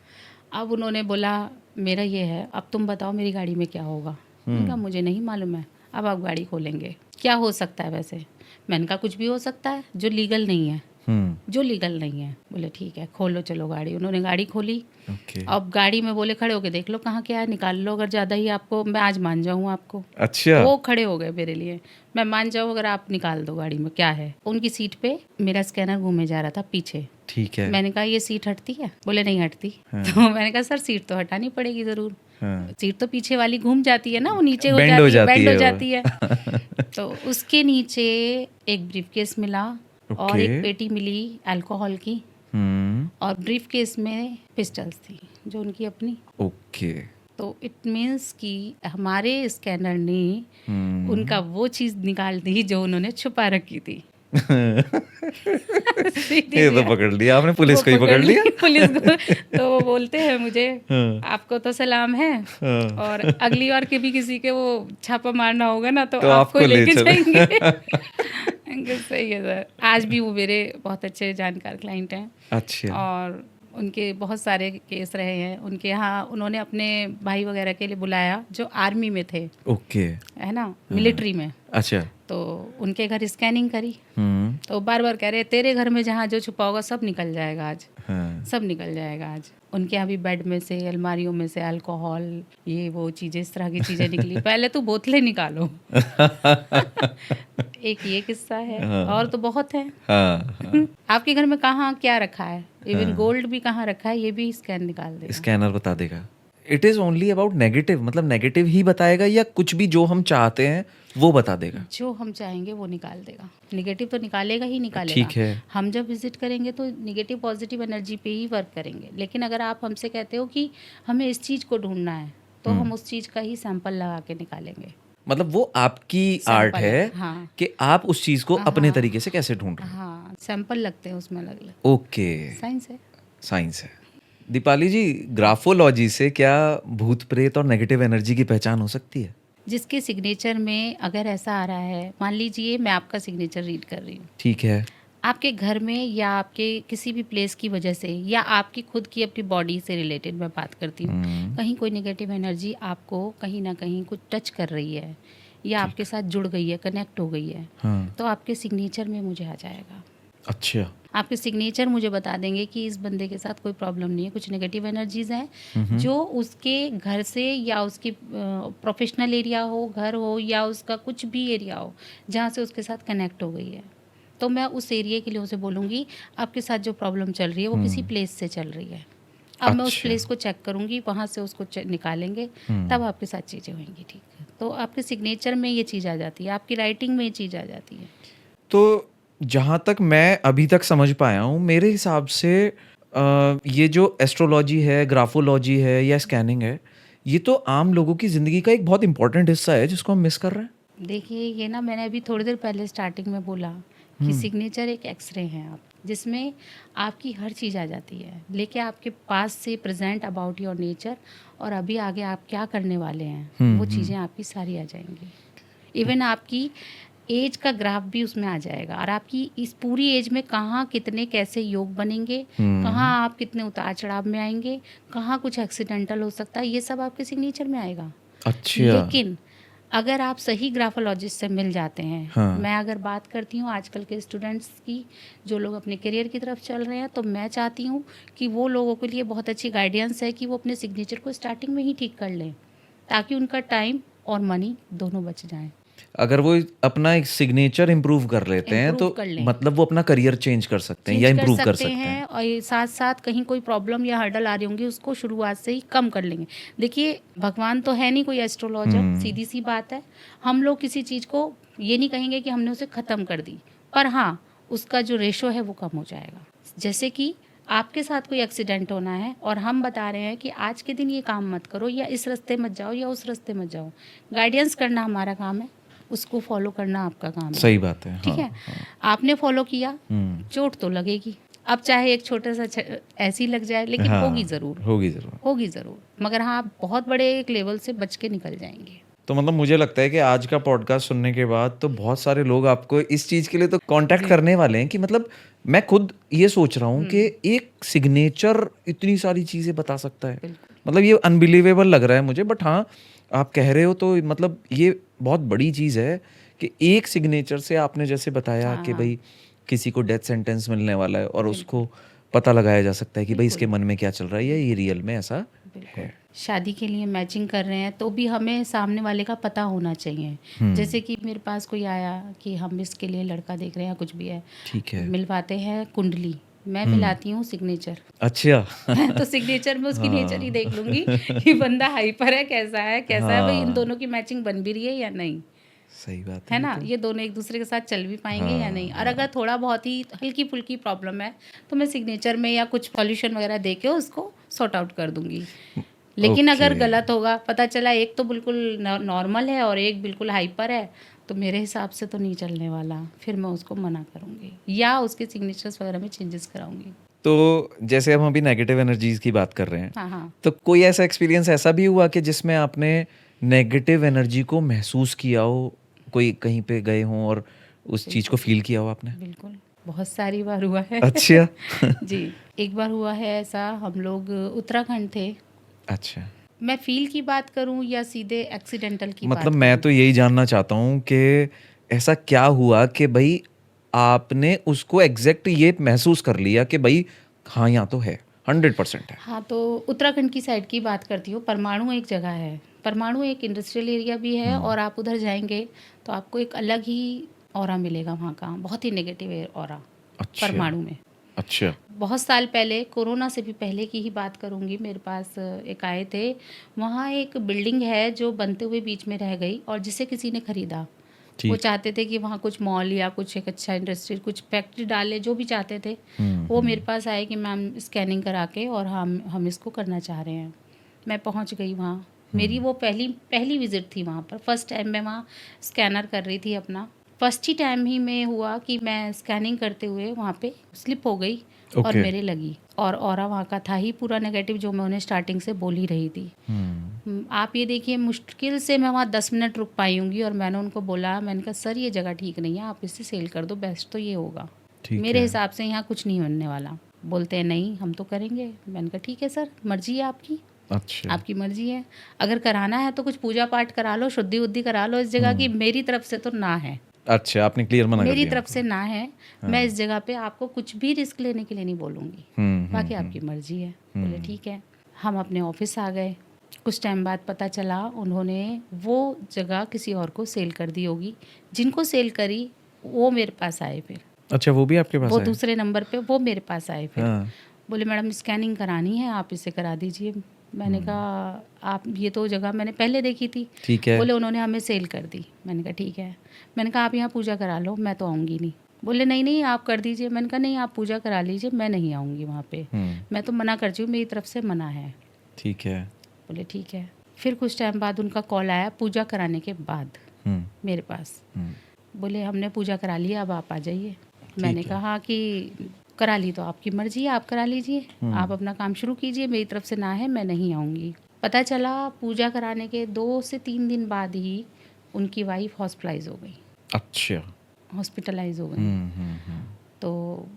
अब उन्होंने बोला मेरा ये है, अब तुम बताओ मेरी गाड़ी में क्या होगा? मैंने कहा मुझे नहीं मालूम है, अब आप गाड़ी खोलेंगे। क्या हो सकता है वैसे? मैंने कहा कुछ भी हो सकता है जो लीगल नहीं है, जो लीगल नहीं है। बोले ठीक है खोलो चलो गाड़ी। उन्होंने गाड़ी खोली। अब गाड़ी में बोले खड़े होके देख लो कहाँ क्या है, निकाल लो, अगर ज़्यादा ही आपको, मैं आज मान जाऊँ आपको। अच्छा। वो खड़े हो गए मेरे लिए, मैं मान जाऊँ अगर आप निकाल दो गाड़ी में क्या है। उनकी सीट पे मेरा स्कैनर घूमे जा रहा था पीछे। ठीक है। मैंने कहा ये सीट हटती है? बोले नहीं हटती। तो मैंने कहा सर सीट तो हटानी पड़ेगी ज़रूर। सीट तो पीछे वाली घूम जाती है ना, वो नीचे हो जाती है, बेंड हो जाती है। तो उसके नीचे एक ब्रीफकेस मिला और एक पेटी मिली अल्कोहल की, और ब्रीफकेस में पिस्टल्स थी जो उनकी अपनी। ओके। तो इट मीन्स कि हमारे स्कैनर ने उनका वो चीज़ निकाल दी जो उन्होंने छुपा रखी थी। ये तो पकड़ लिया आपने, पुलिस को ही पकड़ लिया। पुलिस को। तो वो बोलते हैं मुझे आपको तो सलाम है, और अगली बार कभी किसी के वो छापा मारना होगा ना तो आपको लेके जाएंगे। सही है सर। आज भी वो मेरे बहुत अच्छे जानकार क्लाइंट हैं। अच्छा। और उनके बहुत सारे केस रहे हैं उनके यहाँ। उन्होंने अपने भाई वगैरह के लिए बुलाया जो आर्मी में थे। ओके। है ना, मिलिट्री में। अच्छा। तो उनके घर स्कैनिंग करी। तो बार बार कह रहे तेरे घर में जहाँ जो छुपा होगा सब निकल जाएगा आज। सब निकल जाएगा आज। उनके यहाँ भी बेड में से, अलमारियों में से अल्कोहल, ये वो चीज़ें, इस तरह की चीज़ें निकली। पहले तो बोतलें निकालो। एक ये किस्सा है, और तो बहुत है। आपके घर में कहाँ क्या रखा है, इवन गोल्ड भी कहाँ रखा है, ये भी स्कैन निकाल देगा, स्कैनर बता देगा। It is only about negative, मतलब नेगेटिव ही बताएगा या कुछ भी जो हम चाहते हैं वो बता देगा? जो हम चाहेंगे वो निकाल देगा। नेगेटिव तो निकालेगा ही निकालेगा। ठीक है। हम जब विजिट करेंगे तो नेगेटिव पॉजिटिव एनर्जी पे ही वर्क करेंगे। लेकिन अगर आप हमसे कहते हो कि हमें इस चीज़ को ढूंढना है, तो हम उस चीज़ का ही सैंपल लगा के निकालेंगे। मतलब वो आपकी आर्ट सैंपल है हाँ कि आप उस चीज को अपने हाँ तरीके से कैसे ढूंढ रहे हाँ, सैंपल लगते हैं उसमें अलग अलग। हो। ओके, साइंस है। साइंस है। दीपाली जी, ग्राफोलॉजी से क्या भूत प्रेत और नेगेटिव एनर्जी की पहचान हो सकती है? जिसके सिग्नेचर में अगर ऐसा आ रहा है, मान लीजिए मैं आपका सिग्नेचर रीड कर रही हूँ, ठीक है। आपके घर में या आपके किसी भी प्लेस की वजह से या आपकी खुद की अपनी बॉडी से रिलेटेड मैं बात करती हूँ, कहीं कोई नेगेटिव एनर्जी आपको कहीं ना कहीं कुछ टच कर रही है या आपके साथ जुड़ गई है, कनेक्ट हो गई है, हाँ, तो आपके सिग्नेचर में मुझे आ जाएगा। अच्छा। आपके सिग्नेचर मुझे बता देंगे कि इस बंदे के साथ कोई प्रॉब्लम नहीं है, कुछ नेगेटिव एनर्जीज हैं जो उसके घर से या उसके प्रोफेशनल एरिया हो, घर हो या उसका कुछ भी एरिया हो जहाँ से उसके साथ कनेक्ट हो गई है, तो मैं उस एरिया के लिए उसे बोलूँगी आपके साथ जो प्रॉब्लम चल रही है वो किसी प्लेस से चल रही है। अब मैं उस अच्छा। प्लेस को चेक करूँगी, वहाँ से उसको निकालेंगे, तब आपके साथ चीज़ें होंगी। ठीक है, तो आपके सिग्नेचर में ये चीज़ आ जाती है, आपकी राइटिंग में ये चीज़ आ जाती है। तो जहाँ तक मैं अभी तक समझ पाया हूँ, मेरे हिसाब से ये जो एस्ट्रोलॉजी है, ग्राफोलॉजी है या स्कैनिंग है, ये तो आम लोगों की ज़िंदगी का एक बहुत इंपॉर्टेंट हिस्सा है जिसको हम मिस कर रहे हैं। देखिए, ये ना मैंने अभी थोड़ी देर पहले स्टार्टिंग में बोला कि सिग्नेचर एक एक्सरे हैं आप, जिसमें आपकी हर चीज़ आ जाती है, लेके आपके पास से प्रेजेंट अबाउट योर नेचर और अभी आगे आप क्या करने वाले हैं वो चीज़ें आपकी सारी आ जाएंगी। इवन आपकी एज का ग्राफ भी उसमें आ जाएगा और आपकी इस पूरी एज में कहाँ कितने कैसे योग बनेंगे, कहाँ आप कितने उतार चढ़ाव में आएंगे, कहाँ कुछ एक्सीडेंटल हो सकता है, ये सब आपके सिग्नेचर में आएगा। अच्छा। लेकिन अगर आप सही ग्राफोलॉजिस्ट से मिल जाते हैं, हाँ। मैं अगर बात करती हूँ आजकल के स्टूडेंट्स की जो लोग अपने करियर की तरफ चल रहे हैं, तो मैं चाहती हूँ कि वो लोगों के लिए बहुत अच्छी गाइडेंस है कि वो अपने सिग्नेचर को स्टार्टिंग में ही ठीक कर लें, ताकि उनका टाइम और मनी दोनों बच जाएं। अगर वो अपना एक सिग्नेचर इम्प्रूव कर लेते हैं इम्प्रूव तो कर लें, मतलब वो अपना करियर चेंज कर सकते हैं या चेंज कर इम्प्रूव कर सकते सकते हैं। हैं और साथ साथ कहीं कोई प्रॉब्लम या हर्डल आ रही होंगी उसको शुरुआत से ही कम कर लेंगे। देखिए, भगवान तो है नहीं कोई एस्ट्रोलॉजर, सीधी सी बात है। हम लोग किसी चीज़ को ये नहीं कहेंगे कि हमने उसे ख़त्म कर दी, पर हाँ उसका जो रेशो है वो कम हो जाएगा। जैसे कि आपके साथ कोई एक्सीडेंट होना है और हम बता रहे हैं कि आज के दिन ये काम मत करो या इस रास्ते मत जाओ या उस रास्ते मत जाओ, गाइडेंस करना हमारा काम है, उसको फॉलो करना आपका काम है। सही बात है। ठीक हाँ, है, आपने फॉलो किया, चोट तो लगेगी, अब चाहे एक छोटा सा ऐसी लग जाए, लेकिन हाँ, होगी ज़रूर, होगी ज़रूर। होगी ज़रूर, मगर हाँ आप बहुत बड़े एक लेवल से बच के निकल जाएंगे। तो मतलब मुझे लगता है कि आज का पॉडकास्ट सुनने के बाद तो बहुत सारे लोग आपको इस चीज़ के लिए तो कांटेक्ट करने वाले हैं कि मतलब मैं खुद ये सोच रहा हूँ कि एक सिग्नेचर इतनी सारी चीज़ें बता सकता है। मतलब ये अनबिलीवेबल लग रहा है मुझे, बट हाँ आप कह रहे हो तो मतलब ये बहुत बड़ी चीज़ है कि एक सिग्नेचर से आपने जैसे बताया कि भाई किसी को डेथ सेंटेंस मिलने वाला है और उसको पता लगाया जा सकता है कि भाई इसके मन में क्या चल रहा है या ये रियल में ऐसा है। शादी के लिए मैचिंग कर रहे हैं तो भी हमें सामने वाले का पता होना चाहिए। जैसे कि मेरे पास कोई आया कि हम इसके लिए लड़का देख रहे हैं, कुछ भी है, ठीक है। मिलवाते हैं कुंडली, मैं मिलाती हूँ सिग्नेचर। अच्छा। तो सिग्नेचर में उसकी नेचर ही देख लूंगी कि बंदा हाइपर है, कैसा है भाई, इन दोनों की मैचिंग बन भी रही है या नहीं, सही बात है ना, ये दोनों एक दूसरे के साथ चल भी पाएंगे या नहीं। और अगर थोड़ा बहुत ही हल्की फुल्की प्रॉब्लम है तो मैं सिग्नेचर में या कुछ सॉल्यूशन वगैरह दे के उसको सॉर्ट आउट कर दूंगी। लेकिन अगर गलत होगा, पता चला एक तो बिल्कुल नॉर्मल है और एक बिल्कुल हाइपर है, तो मेरे हिसाब से तो नहीं चलने वाला, फिर मैं उसको मना करूँगी या उसके सिग्नेचर्स वगैरह में चेंजेस कराऊंगी। तो जैसे हम अभी नेगेटिव एनर्जीज की बात कर रहे हैं, हाँ हाँ, तो कोई ऐसा एक्सपीरियंस ऐसा भी हुआ कि जिसमें आपने नेगेटिव एनर्जी को महसूस किया हो, कोई कहीं पे गए हों और उस चीज़ को फील किया हो आपने? बिल्कुल, बहुत सारी बार हुआ है। अच्छा। जी, एक बार हुआ है ऐसा, हम लोग उत्तराखंड थे। अच्छा, मैं फील की बात करूं या सीधे एक्सीडेंटल की मतलब बात मैं करूं? तो यही जानना चाहता हूँ कि ऐसा क्या हुआ कि भाई आपने उसको एग्जैक्ट ये महसूस कर लिया कि भाई हाँ यहाँ तो है, 100% है। हाँ, तो उत्तराखंड की साइड की बात करती हूँ। परमाणु एक जगह है, परमाणु एक इंडस्ट्रियल एरिया भी है और आप उधर जाएंगे तो आपको एक अलग ही ऑरा मिलेगा वहाँ का, बहुत ही नेगेटिव ऑरा अच्छा। परमाणु में। अच्छा। बहुत साल पहले, कोरोना से भी पहले की ही बात करूँगी, मेरे पास एक आए थे। वहाँ एक बिल्डिंग है जो बनते हुए बीच में रह गई और जिसे किसी ने खरीदा। वो ठीक। चाहते थे कि वहाँ कुछ मॉल या कुछ एक अच्छा इंडस्ट्री, कुछ फैक्ट्री डाले, जो भी चाहते थे। वो मेरे पास आए कि मैम स्कैनिंग करा के और हम इसको करना चाह रहे हैं। मैं पहुँच गई वहाँ, मेरी वो पहली विजिट थी वहाँ पर। फर्स्ट टाइम मैं वहाँ स्कैनर कर रही थी अपना। फर्स्ट ही टाइम ही में हुआ कि मैं स्कैनिंग करते हुए वहाँ पे स्लिप हो गई और Okay. मेरे लगी, और ऑरा वहाँ का था ही पूरा नेगेटिव, जो मैं उन्हें स्टार्टिंग से बोल ही रही थी। आप ये देखिए, मुश्किल से मैं वहाँ 10 मिनट रुक पाई होंगी, और मैंने उनको बोला, मैंने कहा सर ये जगह ठीक नहीं है, आप इसे सेल कर दो, बेस्ट तो ये होगा, ठीक मेरे है। हिसाब से यहाँ कुछ नहीं बनने वाला। बोलते हैं नहीं हम तो करेंगे। मैंने कहा ठीक है सर, मर्जी है आपकी, अच्छा। आपकी मर्जी है, अगर कराना है तो कुछ पूजा पाठ करा लो, शुद्धि उद्धि करा लो इस जगह की, मेरी तरफ से तो ना है, अच्छा, आपने क्लियर मना कर मेरी दिया तरफ से ना है। मैं इस जगह पे आपको कुछ भी रिस्क लेने के लिए नहीं बोलूँगी, बाकी आपकी मर्जी है। बोले ठीक है। हम अपने ऑफिस आ गए। कुछ टाइम बाद पता चला उन्होंने वो जगह किसी और को सेल कर दी होगी। जिनको सेल करी वो मेरे पास आए फिर, अच्छा, वो भी आपके पास वो आए? दूसरे नंबर पे वो मेरे पास आए फिर। हाँ। बोले मैडम स्कैनिंग करानी है, आप इसे करा दीजिए। मैंने कहा आप, ये तो जगह मैंने पहले देखी थी। ठीक है। बोले उन्होंने हमें सेल कर दी। मैंने कहा ठीक है। मैंने कहा आप यहाँ पूजा करा लो, मैं तो आऊँगी नहीं। बोले नहीं नहीं आप कर दीजिए। मैंने कहा नहीं आप पूजा करा लीजिए, मैं नहीं आऊँगी वहाँ पे, मैं तो मना कर चुकी हूँ, मेरी तरफ से मना है। ठीक है। बोले ठीक है। फिर कुछ टाइम बाद उनका कॉल आया पूजा कराने के बाद मेरे पास। बोले हमने पूजा करा लिया, अब आप आ जाइए। मैंने कहा कि करा ली तो आपकी मर्जी है, आप करा लीजिए, आप अपना काम शुरू कीजिए, मेरी तरफ से ना है, मैं नहीं आऊँगी। पता चला पूजा कराने के 2 से 3 दिन बाद ही उनकी वाइफ हॉस्पिटलाइज हो गई, अच्छा। हॉस्पिटलाइज हो गई। तो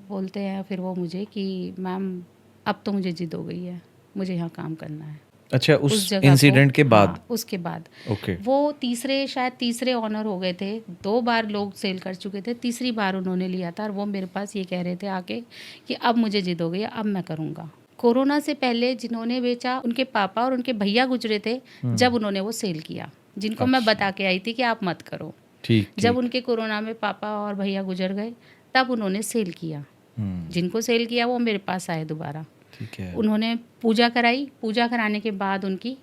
बोलते हैं फिर वो मुझे कि मैम अब तो मुझे जिद हो गई है, मुझे यहाँ काम करना है। अच्छा, उस जगह इंसिडेंट को, के बाद? हाँ, उसके बाद ओके। वो शायद तीसरे ऑनर हो गए थे। 2 बार लोग सेल कर चुके थे, तीसरी बार उन्होंने लिया था, और वो मेरे पास ये कह रहे थे आके कि अब मुझे जिद हो गई है, अब मैं करूँगा। कोरोना से पहले जिन्होंने बेचा उनके पापा और उनके भैया गुजरे थे जब उन्होंने वो सेल किया, जिनको मैं बता के आई थी कि आप मत करो। ठीक। जब उनके कोरोना में पापा और भैया गुजर गए तब उन्होंने सेल किया। जिनको सेल किया वो मेरे पास आए दोबारा। ठीक है। उन्होंने पूजा कराई, पूजा कराने के बाद उनकी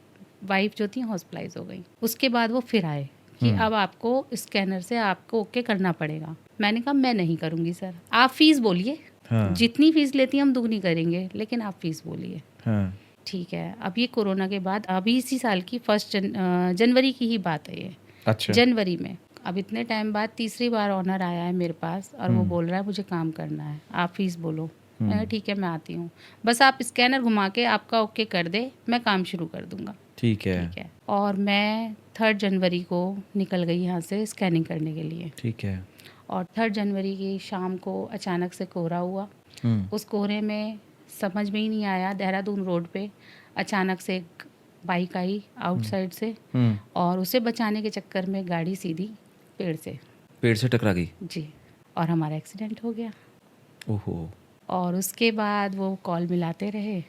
वाइफ जो थी हॉस्पिटलाइज हो गई। उसके बाद वो फिर आए कि अब आपको स्कैनर से आपको ओके करना पड़ेगा। मैंने कहा मैं नहीं करूँगी सर, आप फीस बोलिए, हाँ। जितनी फीस लेती हैं हम दुगनी करेंगे, लेकिन आप फीस बोलिए। हाँ। ठीक है। अब ये कोरोना के बाद, अभी इसी साल की 1 जनवरी की ही बात है ये। अच्छा। जनवरी में, अब इतने टाइम बाद तीसरी बार ऑनर आया है मेरे पास, और वो बोल रहा है मुझे काम करना है, आप फीस बोलो। मैंने ठीक है मैं आती हूँ, बस आप स्कैनर घुमा के आपका ओके कर दे, मैं काम शुरू कर दूंगा। ठीक है। ठीक है। और मैं 3 जनवरी को निकल गई यहाँ से स्कैनिंग करने के लिए। ठीक है। और 3 जनवरी की शाम को अचानक से कोहरा हुआ। उस कोहरे में समझ में ही नहीं आया, देहरादून रोड पे अचानक से एक बाइक आई आउटसाइड से, और उसे बचाने के चक्कर में गाड़ी सीधी पेड़ से टकरा गई जी, और हमारा एक्सीडेंट हो गया। ओहो। और उसके बाद वो कॉल मिलाते रहे।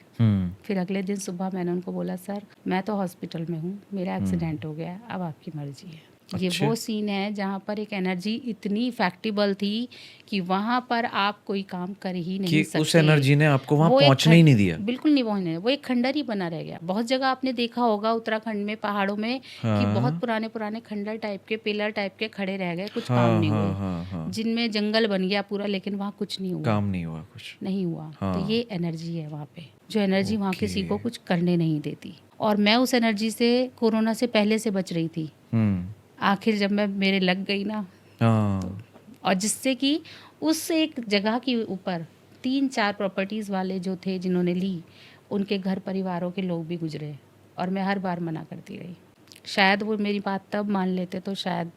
फिर अगले दिन सुबह मैंने उनको बोला सर मैं तो हॉस्पिटल में हूँ, मेरा एक्सीडेंट हो गया, अब आपकी मर्जी है। ये अच्छा। वो सीन है जहाँ पर एक एनर्जी इतनी इफेक्टिबल थी कि वहाँ पर आप कोई काम कर ही नहीं कि सकते। उस एनर्जी ने आपको वहाँ वो एक पहुँचने ही नहीं दिया। बिल्कुल नहीं पहुँचने, वो एक खंडर ही बना रह गया। बहुत जगह आपने देखा होगा उत्तराखंड में पहाड़ों में कि बहुत पुराने पुराने खंडर टाइप के, पिलर टाइप के खड़े रह गए, कुछ काम नहीं हुए। जिनमें जंगल बन गया पूरा, लेकिन वहाँ कुछ नहीं हुआ, काम नहीं हुआ, कुछ नहीं हुआ। तो ये एनर्जी है वहाँ पे, जो एनर्जी वहाँ किसी को कुछ करने नहीं देती। और मैं उस एनर्जी से कोरोना से पहले से बच रही थी। आखिर जब मैं मेरे लग गई ना, और जिससे कि उस एक जगह के ऊपर 3-4 प्रॉपर्टीज़ वाले जो थे जिन्होंने ली, उनके घर परिवारों के लोग भी गुजरे, और मैं हर बार मना करती रही। शायद वो मेरी बात तब मान लेते तो शायद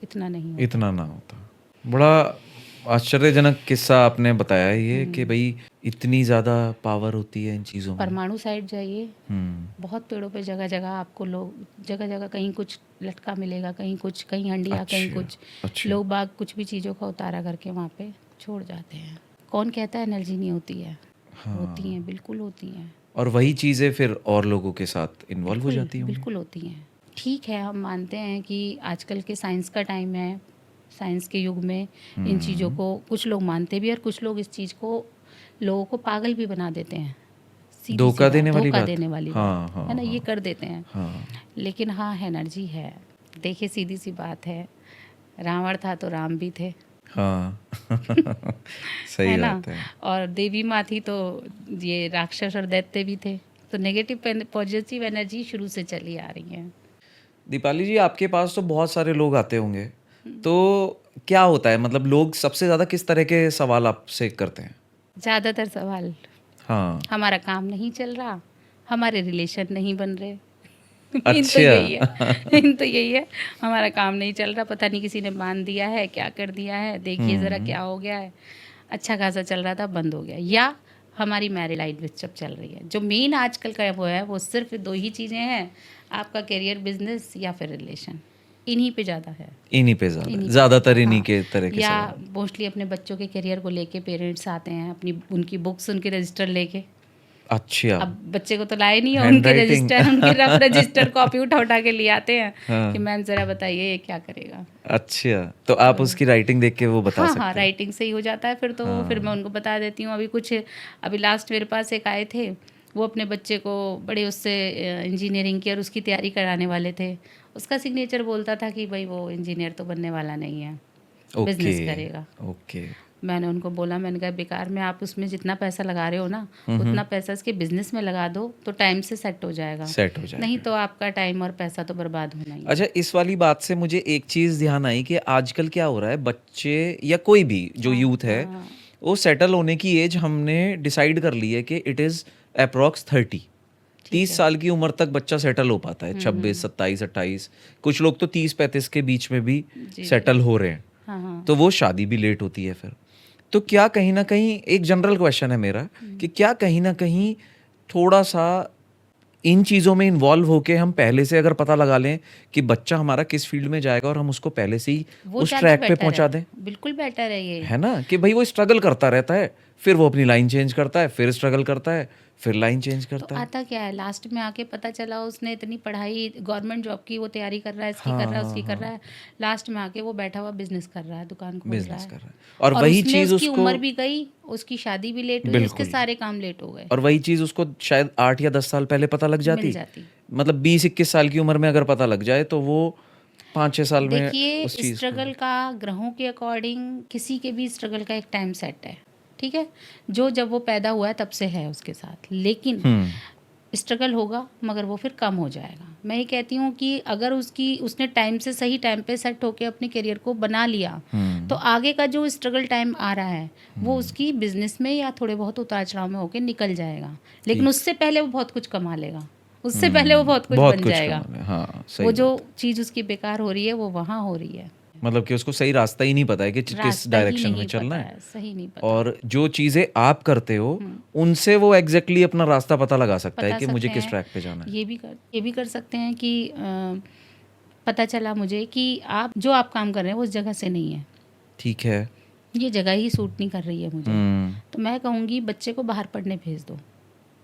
इतना नहीं होता। इतना ना होता। बड़ा आश्चर्यजनक किस्सा आपने बताया ये कि भाई इतनी ज़्यादा पावर होती है इन चीज़ों में। परमाणु साइड जाइए, बहुत पेड़ों पे जगह जगह आपको लोग, जगह जगह कहीं कुछ लटका मिलेगा, कहीं कुछ, कहीं हंडिया, कहीं कुछ। अच्छा। लोग बाग कुछ भी चीज़ों का उतारा करके वहाँ पे छोड़ जाते हैं। कौन कहता है एनर्जी नहीं होती है? होती हैं, बिल्कुल होती हैं। और वही चीज़ें फिर और लोगों के साथ इन्वॉल्व हो जाती हैं। बिल्कुल होती हैं। ठीक है, हम मानते हैं कि आजकल के साइंस का टाइम है, साइंस के युग में इन चीज़ों को कुछ लोग मानते भी, और कुछ लोग इस चीज़ को लोगों को पागल भी बना देते हैं। धोखा देने वाली बात है ना, ये कर देते हैं। लेकिन हाँ, एनर्जी है। देखिए सीधी सी बात है, रावण था तो राम भी थे। हाँ सही है ना, बात है। और देवी माँ थी तो ये राक्षस और दैत्य भी थे। तो नेगेटिव पॉजिटिव एनर्जी शुरू से चली आ रही है। दीपाली जी, आपके पास तो बहुत सारे लोग आते होंगे, तो क्या होता है, मतलब लोग सबसे ज़्यादा किस तरह के सवाल आपसे करते हैं? ज़्यादातर सवाल, हाँ। हमारा काम नहीं चल रहा, हमारे रिलेशन नहीं बन रहे। मेन तो अच्छा। यही है, मेन तो यही है, हमारा काम नहीं चल रहा, पता नहीं किसी ने बांध दिया है, क्या कर दिया है, देखिए ज़रा क्या हो गया है, अच्छा खासा चल रहा था, बंद हो गया, या हमारी मैरिड लाइफ डिस्टर्ब चल रही है। जो मेन आजकल का वो है, वो सिर्फ 2 ही चीज़ें हैं, आपका करियर, बिजनेस या फिर रिलेशन, इन्हीं पे ज़्यादा है। इन्हीं पे ज़्यादा, इन्हीं पे ज़्यादातर ज़्यादा, इन्हीं हाँ। के तरह के या सवाल। मोस्टली अपने बच्चों के करियर को लेके पेरेंट्स आते हैं, अपनी उनकी बुक्स, उनके रजिस्टर लेके। अच्छा। अब बच्चे को तो लाए नहीं है, हैंड उनके राइटिंग। रजिस्टर, उनके रफ रजिस्टर कॉपी उठा उठा के ले आते हैं हाँ। कि मैम ज़रा बताइए ये क्या करेगा। अच्छा, तो आप उसकी राइटिंग देख के वो बता हाँ सकते हाँ, हैं? राइटिंग से ही हो जाता है फिर तो। फिर मैं उनको बता देती हूँ। अभी लास्ट मेरे पास एक आए थे, वो अपने बच्चे को बड़े उससे इंजीनियरिंग की और उसकी तैयारी कराने वाले थे। उसका सिग्नेचर बोलता था कि भाई वो इंजीनियर तो बनने वाला नहीं है, बिजनेस ओके। करेगा। ओके। मैंने उनको बोला, मैंने कहा बेकार में आप उसमें जितना पैसा लगा रहे हो ना, उतना पैसा इसके बिजनेस में लगा दो तो टाइम से सेट हो जाएगा, सेट हो जाएगा। नहीं तो आपका टाइम और पैसा तो बर्बाद होना ही है। अच्छा, इस वाली बात से मुझे एक चीज़ ध्यान आई कि आजकल क्या हो रहा है, बच्चे या कोई भी जो यूथ है, वो सेटल होने की एज हमने डिसाइड कर ली है कि इट इज़ अप्रॉक्स 30 साल की उम्र तक बच्चा सेटल हो पाता है, 26, 27, 28, कुछ लोग तो 30-35 के बीच में भी सेटल हो रहे हैं। हाँ हाँ। तो वो शादी भी लेट होती है फिर। तो क्या कहीं ना कहीं, एक जनरल क्वेश्चन है मेरा, कि क्या कहीं ना कहीं थोड़ा सा इन चीज़ों में इन्वॉल्व होके हम पहले से अगर पता लगा लें कि बच्चा हमारा किस फील्ड में जाएगा और हम उसको पहले से ही वो उस ज़्यादा ट्रैक पे बेटर पहुंचा है, दें, बिल्कुल बेटर है ये। है ना? कि भाई वो स्ट्रगल करता रहता है, फिर वो अपनी लाइन चेंज करता है, फिर स्ट्रगल करता है, फिर लाइन चेंज तो करता है। आता क्या है, लास्ट में आके पता चला उसने इतनी पढ़ाई, गवर्नमेंट जॉब की वो तैयारी कर रहा है, इसकी कर रहा है, उसकी कर रहा है, लास्ट में आके वो बैठा हुआ बिजनेस कर रहा है, दुकान खोल रहा बिजनेस है। कर रहा है, और और वही उसमें चीज़ उसकी उसको, उम्र भी गई, उसकी शादी भी लेट हुई, उसके बिल्कुल, सारे काम लेट हो गए। और वही चीज़ उसको शायद 8 या 10 साल पहले पता लग मिल जाती, जाती। मतलब 20-21 साल की उम्र में अगर पता लग जाए तो वो 5-6 साल में देखिए, उस चीज़ को। स्ट्रगल का ग्रहों के अकॉर्डिंग किसी के भी स्ट्रगल का एक टाइम सेट है, ठीक है, जो जब वो पैदा हुआ है तब से है उसके साथ, लेकिन स्ट्रगल होगा मगर वो फिर कम हो जाएगा। मैं ये कहती हूँ कि अगर उसने टाइम से सही टाइम पे सेट होकर अपने करियर को बना लिया, तो आगे का जो स्ट्रगल टाइम आ रहा है वो उसकी बिजनेस में या थोड़े बहुत उतार चढ़ाव में होकर निकल जाएगा, लेकिन उससे पहले वो बहुत कुछ कमा लेगा, उससे पहले वो बहुत कुछ बन जाएगा। हाँ, सही वो बात। जो चीज़ उसकी बेकार हो रही है वो वहाँ हो रही है, मतलब कि उसको सही रास्ता ही नहीं पता है कि किस रास्ता ही डायरेक्शन में नहीं चलना पता है, सही नहीं पता। और जो चीज़ें आप करते हो उनसे वो एग्जैक्टली अपना रास्ता पता लगा सकता है बता कि मुझे सकते किस हैं, ट्रैक पे जाना है। ये भी कर सकते हैं कि पता चला मुझे कि आप काम कर रहे हैं वो उस जगह से नहीं है, ठीक है। ये जगह ही सूट नहीं कर रही है मुझे, तो मैं कहूँगी बच्चे को बाहर पढ़ने भेज दो।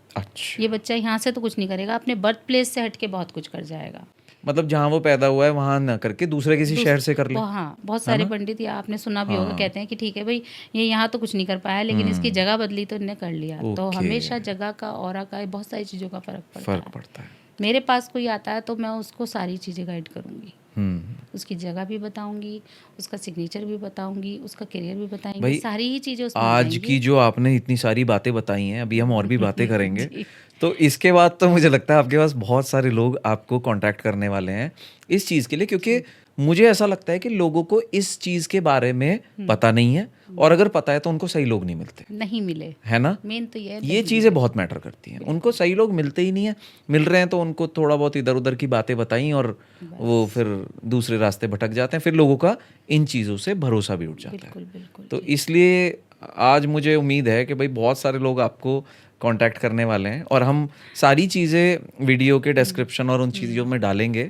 अच्छा, ये बच्चा यहाँ से तो कुछ नहीं करेगा, अपने बर्थ प्लेस से हट के बहुत कुछ कर जाएगा। मतलब जहाँ वो पैदा हुआ है वहाँ ना करके दूसरे किसी शहर से कर ले। हाँ, बहुत सारे पंडित, या आपने सुना भी होगा, हाँ। कहते हैं कि ठीक है भाई ये यहाँ तो कुछ नहीं कर पाया, लेकिन इसकी जगह बदली तो इन्हें कर लिया। तो ओके। हमेशा जगह का, ऑरा का, बहुत सारी चीज़ों का फर्क फर्क है। पड़ता है। मेरे पास कोई आता है तो मैं उसको सारी चीज़ें गाइड करूँगी, हम्म। उसकी जगह भी बताऊंगी, उसका सिग्नेचर भी बताऊंगी, उसका करियर भी बताएंगे, भाई, सारी ही चीज़ें उसमें आ आज जाएंगी। की जो आपने इतनी सारी बातें बताई हैं, अभी हम और भी बातें करेंगे, जी। तो इसके बाद तो मुझे लगता है आपके पास बहुत सारे लोग आपको कांटेक्ट करने वाले हैं इस चीज़ के लिए, क्योंकि मुझे ऐसा लगता है कि लोगों को इस चीज़ के बारे में पता नहीं है, और अगर पता है तो उनको सही लोग नहीं मिलते, नहीं मिले, है ना? मेन तो ये ये चीज़ें बहुत मैटर करती हैं, उनको सही लोग मिलते ही नहीं है, मिल रहे हैं तो उनको थोड़ा बहुत इधर उधर की बातें बताई और वो फिर दूसरे रास्ते भटक जाते हैं, फिर लोगों का इन चीज़ों से भरोसा भी उठ जाता है। बिल्कुल बिल्कुल। तो इसलिए आज मुझे उम्मीद है कि भाई बहुत सारे लोग आपको कांटेक्ट करने वाले हैं, और हम सारी चीज़ें वीडियो के डिस्क्रिप्शन और उन चीज़ों में डालेंगे।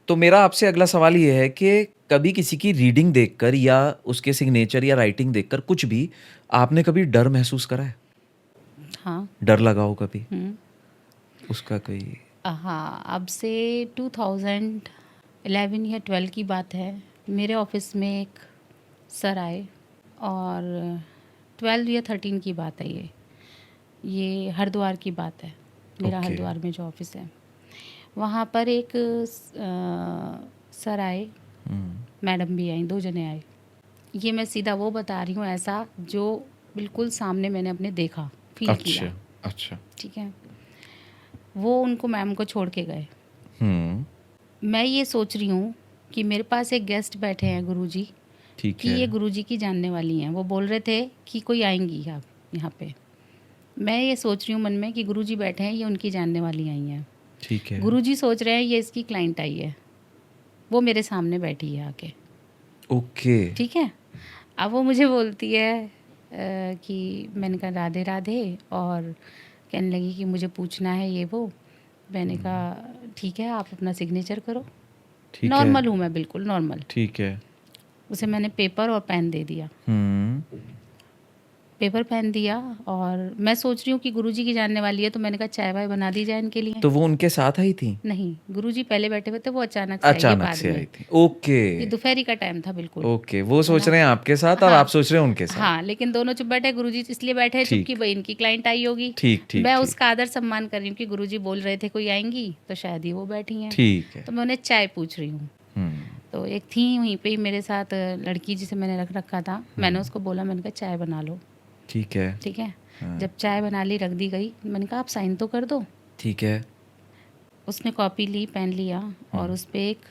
तो मेरा आपसे अगला सवाल ये है कि कभी किसी की रीडिंग देखकर या उसके सिग्नेचर या राइटिंग देखकर कुछ भी आपने कभी डर महसूस करा है? हाँ। डर लगा हो कभी? हम्म। उसका कोई? हाँ, अब से 2011 या 12 की बात है, मेरे ऑफिस में एक सर आए, और 12 या 13 की बात है ये हरिद्वार की बात है। मेरा ओके। हरिद्वार में जो ऑफिस है वहाँ पर एक सर आए, मैडम भी आई, 2 जने आए। ये मैं सीधा वो बता रही हूँ ऐसा जो बिल्कुल सामने मैंने अपने देखा, फील किया। अच्छा। ठीक है। वो उनको मैम को छोड़ के गए। मैं ये सोच रही हूँ कि मेरे पास एक गेस्ट बैठे हैं गुरुजी, ठीक कि है। ये गुरुजी की जानने वाली हैं। वो बोल रहे थे कि कोई आएंगी आप यहाँ पे। मैं ये सोच रही हूँ मन में कि गुरुजी बैठे हैं, ये उनकी जानने वाली आई हैं। ठीक है। गुरुजी सोच रहे हैं ये इसकी क्लाइंट आई है, वो मेरे सामने बैठी है आके। ओके। ठीक है। अब वो मुझे बोलती है कि मैंने कहा राधे राधे, और कहने लगी कि मुझे पूछना है ये वो। मैंने कहा ठीक है, आप अपना सिग्नेचर करो। ठीक है। नॉर्मल हूँ मैं, बिल्कुल नॉर्मल। ठीक है। उसे मैंने पेपर और पेन दे दिया। पेपर पेन दिया, और मैं सोच रही हूँ कि गुरुजी की जानने वाली है, तो मैंने कहा चाय वाय बना दी जाए इनके लिए। तो वो उनके साथ आई थी? नहीं, गुरुजी पहले बैठे हुए थे, वो अचानक से आई है अचानक बाद से आई में। थी। ओके। ये दोपहरी का टाइम था बिल्कुल। ओके, वो सोच ना? रहे हैं आपके साथ और हाँ। आप सोच रहे हैं उनके साथ। हाँ, लेकिन दोनों चुप बैठे। गुरुजी इसलिए बैठे हैं चुप ठीक। कि भाई इनकी क्लाइंट आई होगी। ठीक ठीक मैं ठीक। उसका आदर सम्मान कर रही हूँ कि गुरुजी बोल रहे थे कोई आएंगी, तो शायद ही वो बैठी हैं। ठीक है। तो मैं उन्हें चाय पूछ रही हूँ। तो एक थी वहीं पे ही मेरे साथ लड़की जिसे मैंने रख रखा था। मैंने उसको बोला, मैंने कहा चाय बना लो। ठीक है। ठीक है। हाँ। जब चाय बना ली, रख दी गई, मैंने कहा आप साइन तो कर दो। ठीक है। उसने कॉपी ली, पेन लिया, और उस पर एक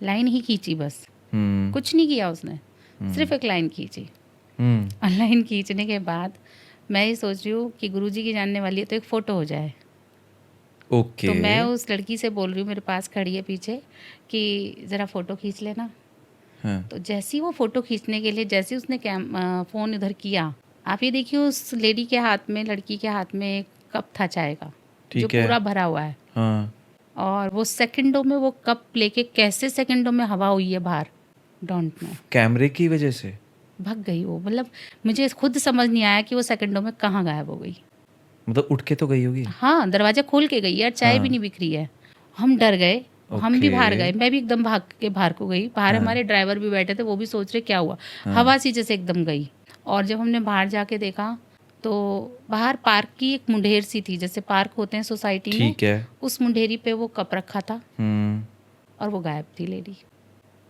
लाइन ही खींची बस। कुछ नहीं किया उसने, सिर्फ एक लाइन खींची। और लाइन खींचने के बाद मैं ये सोच रही हूँ कि गुरुजी की जानने वाली है, तो एक फ़ोटो हो जाए। ओके। तो मैं उस लड़की से बोल रही हूँ, मेरे पास खड़ी है पीछे, कि ज़रा फ़ोटो खींच लेना। हाँ। तो जैसे ही वो फ़ोटो खींचने के लिए, जैसे ही उसने फ़ोन इधर किया, आप ये देखिए उस लेडी के हाथ में, लड़की के हाथ में एक कप था चाय का, जो ठीक है। पूरा भरा हुआ है। हाँ। और वो सेकंडों में वो कप लेके, कैसे सेकंडों में हवा हुई है बाहर, डोंट नो। कैमरे की वजह से? भाग गई वो, मतलब मुझे खुद समझ नहीं आया कि वो सेकंडों में कहाँ गायब हो गई। मतलब उठ के तो गई होगी। हाँ, दरवाजा खोल के गई यार, चाय भी हाँ। नहीं बिक रही है। हम डर गए, हम भी ओके। बाहर गए, मैं भी एकदम भाग के बाहर को गई। बाहर हाँ। हमारे ड्राइवर भी बैठे थे, वो भी सोच रहे क्या हुआ। हाँ। हवा सी जैसे एकदम गई। और जब हमने बाहर जाके देखा, तो बाहर पार्क की एक मुंडेर सी थी, जैसे पार्क होते हैं सोसाइटी में, ठीक है। उस मुंडेरी पे वो कप रखा था, और वो गायब थी लेडी।